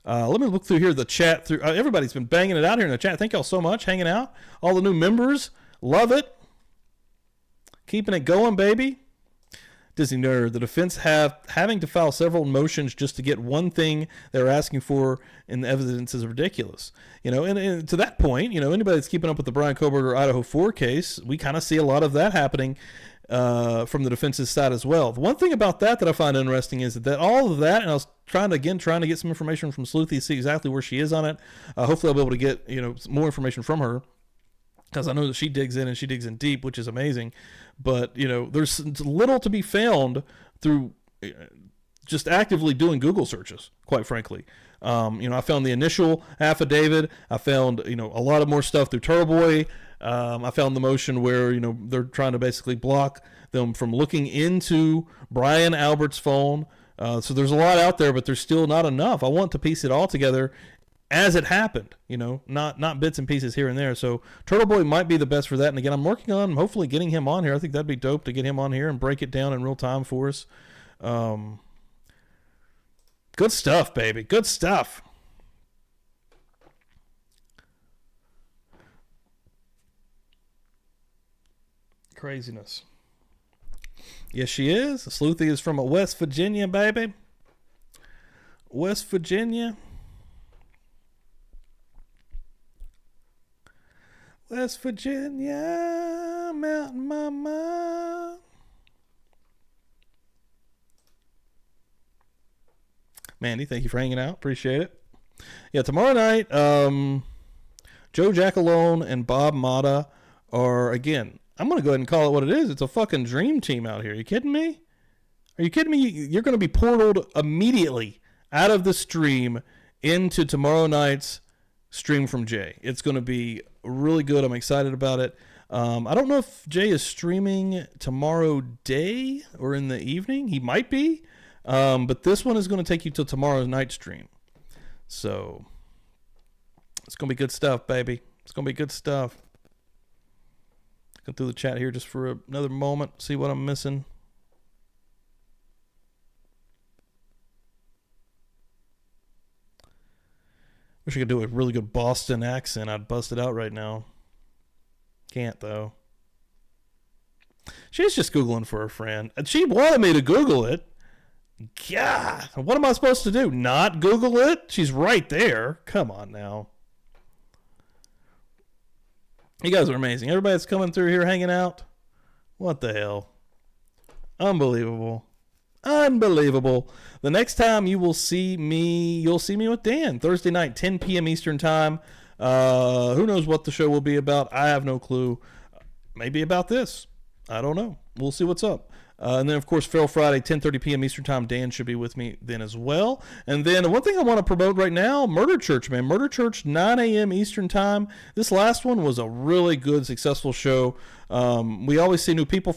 Let me look through here, the chat. Everybody's been banging it out here in the chat. Thank y'all so much hanging out. All the new members, love it. Keeping it going, baby. Disney Nerd, the defense having to file several motions just to get one thing they're asking for in the evidence is ridiculous. And to that point, anybody that's keeping up with the Brian Koberger Idaho 4 case, we kind of see a lot of that happening from the defense's side as well. The one thing about that I find interesting is that all of that, and I was trying to get some information from Sleuthy to see exactly where she is on it. Hopefully I'll be able to get more information from her, because I know that she digs in and she digs in deep, which is amazing. But, there's little to be found through just actively doing Google searches, quite frankly. I found the initial affidavit. I found, a lot of more stuff through Turboy. I found the motion where, they're trying to basically block them from looking into Brian Albert's phone. So there's a lot out there, but there's still not enough. I want to piece it all together as it happened, not bits and pieces here and there. So Turtle Boy might be the best for that. And again, I'm working on hopefully getting him on here. I think that'd be dope to get him on here and break it down in real time for us. Good stuff, baby. Good stuff. Craziness. Yes, she is. Sleuthy is from West Virginia, baby. West Virginia. West Virginia, Mountain Mama. Mandy, thank you for hanging out. Appreciate it. Yeah, tomorrow night, Joe Jackalone and Bob Mata are, again, I'm going to go ahead and call it what it is. It's a fucking dream team out here. Are you kidding me? Are you kidding me? You're going to be portaled immediately out of the stream into tomorrow night's stream from Jay. It's going to be really good. I'm excited about it. I don't know if Jay is streaming tomorrow day or in the evening. He might be. But this one is going to take you till tomorrow's night stream. So it's going to be good stuff, baby. It's going to be good stuff. Go through the chat here just for another moment. See what I'm missing. Wish I could do a really good Boston accent. I'd bust it out right now. Can't, though. She's just Googling for her friend. And she wanted me to Google it. God, what am I supposed to do? Not Google it? She's right there. Come on now. You guys are amazing. Everybody that's coming through here hanging out. What the hell? Unbelievable. Unbelievable. The next time you will see me, you'll see me with Dan. Thursday night, 10 p.m. Eastern time. Who knows what the show will be about? I have no clue. Maybe about this. I don't know. We'll see what's up. And then, of course, Feral Friday, 10:30 p.m. Eastern time. Dan should be with me then as well. And then one thing I want to promote right now, Murder Church, man. Murder Church, 9 a.m. Eastern time. This last one was a really good, successful show. We always see new people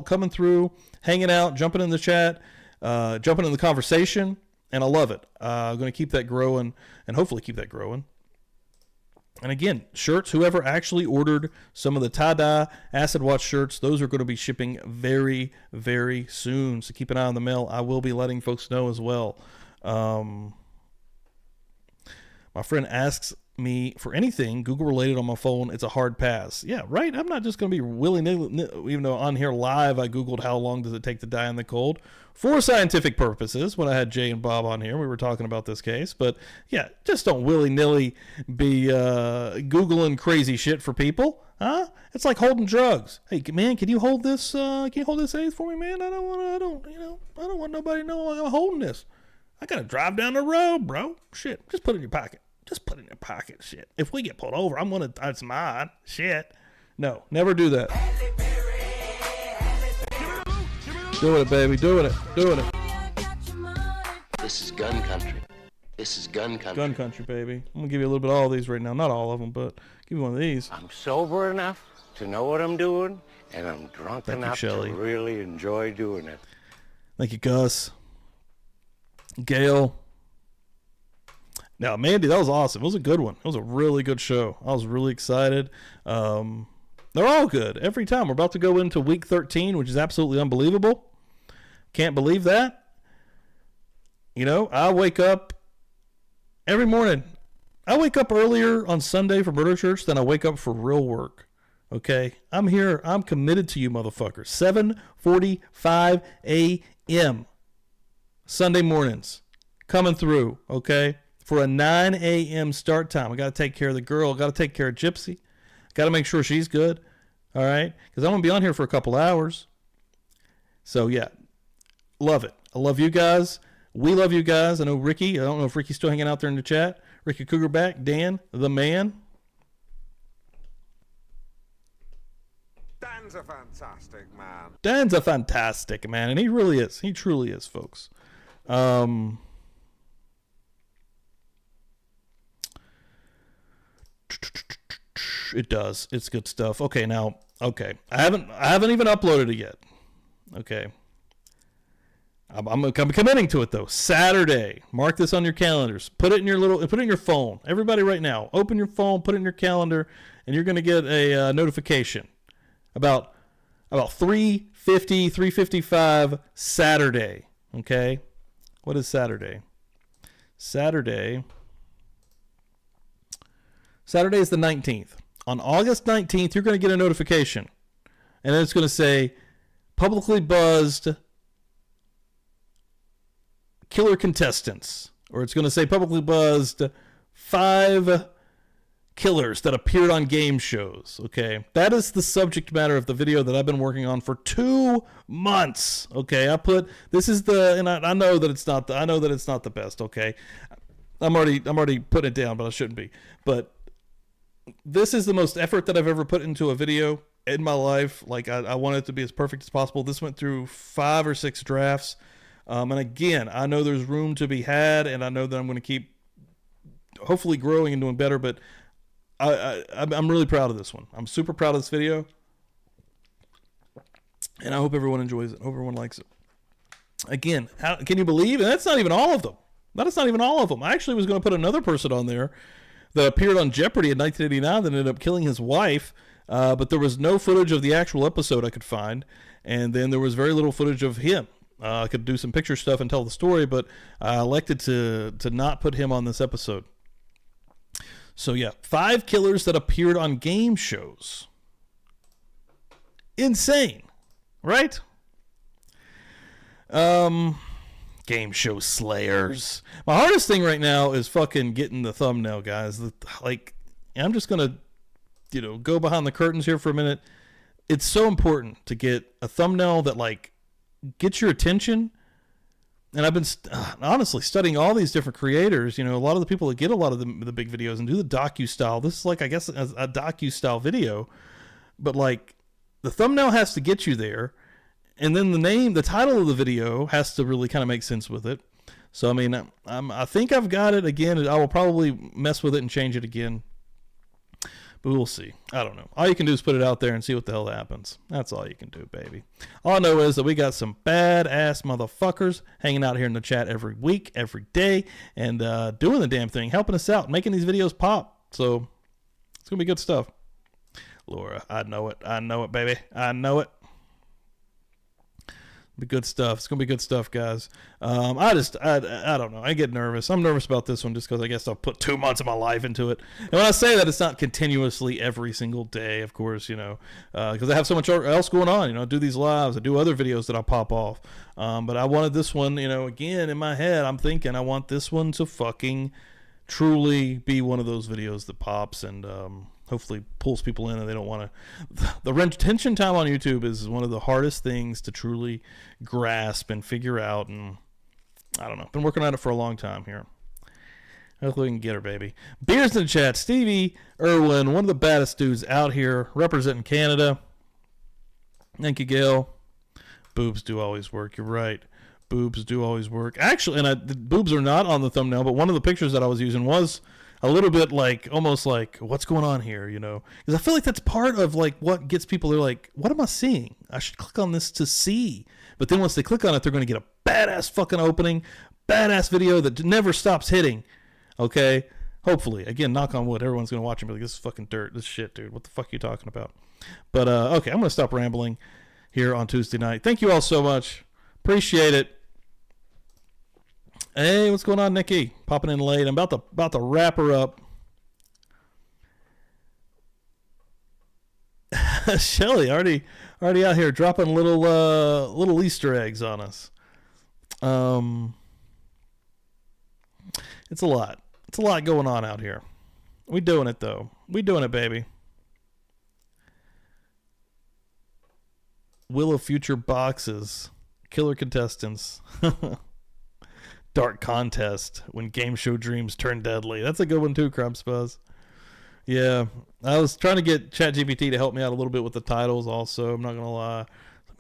coming through, hanging out, jumping in the chat, jumping in the conversation, and I love it. I'm going to keep that growing and hopefully keep that growing. And again, shirts, whoever actually ordered some of the tie-dye acid wash shirts, those are going to be shipping very, very soon. So keep an eye on the mail. I will be letting folks know as well. My friend asks me for anything Google related on my phone. It's a hard pass. Yeah, right. I'm not just going to be willy-nilly, even though on here live I Googled how long does it take to die in the cold for scientific purposes. When I had Jay and Bob on here, we were talking about this case. But yeah, just don't willy-nilly be Googling crazy shit for people. Huh? It's like holding drugs. Hey man, can you hold this? Can you hold this eighth for me, man? I don't want nobody to know I'm holding this. I gotta drive down the road, bro. Shit, just put it in your pocket. Just put it in your pocket. Shit. If we get pulled over, it's mine. Shit. No, never do that. Doing it, baby. Doing it. This is gun country. This is gun country. Gun country, baby. I'm gonna give you a little bit of all of these right now. Not all of them, but give you one of these. I'm sober enough to know what I'm doing, and I'm drunk enough to really enjoy doing it. Thank you, Gus. Gail. Now, Mandy, that was awesome. It was a good one. It was a really good show. I was really excited. They're all good every time. We're about to go into week 13, which is absolutely unbelievable. Can't believe that. You know, I wake up every morning. I wake up earlier on Sunday for Murder Church than I wake up for real work. Okay? I'm here. I'm committed to you, motherfuckers. 7:45 a.m. Sunday mornings. Coming through, okay? For a 9 a.m. start time. I got to take care of the girl. I got to take care of Gypsy. Got to make sure she's good. All right? Because I'm going to be on here for a couple hours. So, yeah. Love it. I love you guys. We love you guys. I know Ricky. I don't know if Ricky's still hanging out there in the chat. Ricky Cougarback. Dan, the man. Dan's a fantastic man. Dan's a fantastic man. And he really is. He truly is, folks. It does. It's good stuff. Okay, now, okay. I haven't even uploaded it yet. Okay. I'm committing to it though. Saturday. Mark this on your calendars. Put it in your phone. Everybody right now, open your phone, put it in your calendar, and you're going to get a notification about 3:50, 3:55 Saturday. Okay? What is Saturday? Saturday is the 19th. On August 19th, you're going to get a notification. And then it's going to say, publicly buzzed killer contestants. Or it's going to say, publicly buzzed 5 killers that appeared on game shows. Okay? That is the subject matter of the video that I've been working on for 2 months. Okay? I know that it's not the best. Okay? I'm already putting it down, but I shouldn't be. But this is the most effort that I've ever put into a video in my life. Like, I want it to be as perfect as possible. This went through 5 or 6 drafts. And again, I know there's room to be had, and I know that I'm going to keep hopefully growing and doing better, but I'm really proud of this one. I'm super proud of this video, and I hope everyone enjoys it. I hope everyone likes it. Again, how can you believe? And that's not even all of them. That's not even all of them. I actually was going to put another person on there that appeared on Jeopardy in 1989 that ended up killing his wife, but there was no footage of the actual episode I could find, and then there was very little footage of him. I could do some picture stuff and tell the story, but I elected to not put him on this episode. So yeah, 5 killers that appeared on game shows. Insane, right? Game show slayers. My hardest thing right now is fucking getting the thumbnail, guys. I'm just gonna, go behind the curtains here for a minute. It's so important to get a thumbnail that gets your attention. And I've been honestly studying all these different creators. A lot of the people that get a lot of the big videos and do the docu-style. This is I guess, a docu-style video. But the thumbnail has to get you there. And then the title of the video has to really kind of make sense with it. So, I mean, I think I've got it again. I will probably mess with it and change it again. But we'll see. I don't know. All you can do is put it out there and see what the hell happens. That's all you can do, baby. All I know is that we got some badass motherfuckers hanging out here in the chat every week, every day, and doing the damn thing, helping us out, making these videos pop. So It's going to be good stuff. Laura, I know it. I know it, baby. I know it. Be good stuff. It's gonna be good stuff, guys. I don't know. I get nervous. I'm nervous about this one just because I guess I've put 2 months of my life into it. And when I say that, it's not continuously every single day, of course, because I have so much else going on. I do these lives, I do other videos that I'll pop off. But I wanted this one, again in my head, I'm thinking I want this one to fucking truly be one of those videos that pops and hopefully pulls people in, and they don't want to. The retention time on YouTube is one of the hardest things to truly grasp and figure out, and I don't know. Been working on it for a long time here. Hopefully we can get her, baby. Beers in the chat. Stevie Irwin, one of the baddest dudes out here representing Canada. Thank you, Gail. Boobs do always work. You're right. Boobs do always work. Actually, and the boobs are not on the thumbnail, but one of the pictures that I was using was a little bit almost like, what's going on here, Because I feel like that's part of what gets people. They're like, what am I seeing? I should click on this to see. But then once they click on it, they're going to get a badass fucking opening, badass video that never stops hitting. Okay? Hopefully. Again, knock on wood. Everyone's going to watch and be like, this is fucking dirt. This shit, dude. What the fuck are you talking about? But, okay, I'm going to stop rambling here on Tuesday night. Thank you all so much. Appreciate it. Hey, what's going on, Nikki? Popping in late. I'm about to wrap her up. Shelly, already out here dropping little Easter eggs on us. It's a lot. It's a lot going on out here. We doing it though. We doing it, baby. Will of future boxes. Killer contestants. Dark contest when game show dreams turn deadly. That's a good one too, Crumbs Buzz. Yeah, I was trying to get ChatGPT to help me out a little bit with the titles also. I'm not going to lie.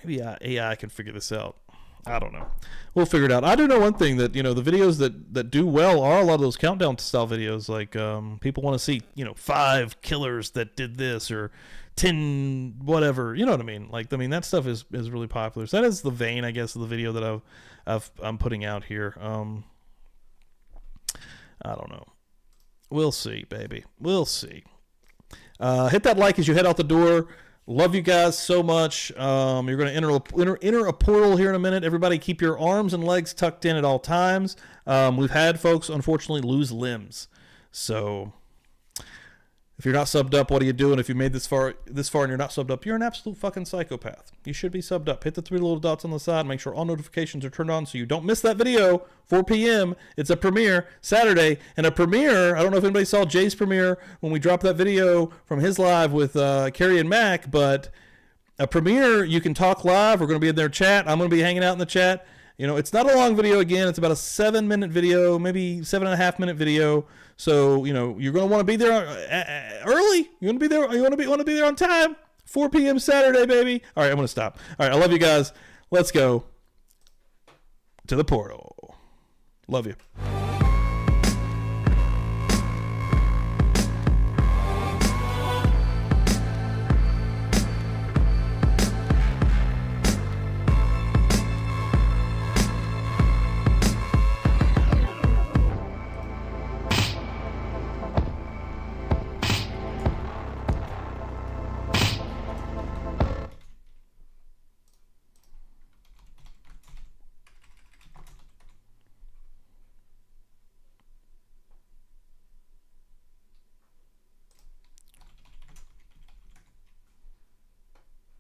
Maybe AI can figure this out. I don't know. We'll figure it out. I do know one thing that, the videos that do well are a lot of those countdown style videos. Like people want to see, 5 killers that did this or 10 whatever. You know what I mean? That stuff is really popular. So that is the vein, I guess, of the video that I'm putting out here. I don't know. We'll see, baby. We'll see. Hit that like as you head out the door. Love you guys so much. You're going to enter a portal here in a minute. Everybody keep your arms and legs tucked in at all times. We've had folks, unfortunately, lose limbs. So if you're not subbed up, what are you doing? If you made this far and you're not subbed up, you're an absolute fucking psychopath. You should be subbed up. Hit the 3 little dots on the side. Make sure all notifications are turned on so you don't miss that video. 4 p.m. It's a premiere Saturday. And a premiere, I don't know if anybody saw Jay's premiere when we dropped that video from his live with Carrie and Mac, but a premiere, you can talk live. We're going to be in their chat. I'm going to be hanging out in the chat. It's not a long video again. It's about a 7-minute video, maybe 7.5-minute video. So, you're going to want to be there early. You want to be there. You want to be there on time. 4 p.m. Saturday, baby. All right, I'm going to stop. All right, I love you guys. Let's go to the portal. Love you.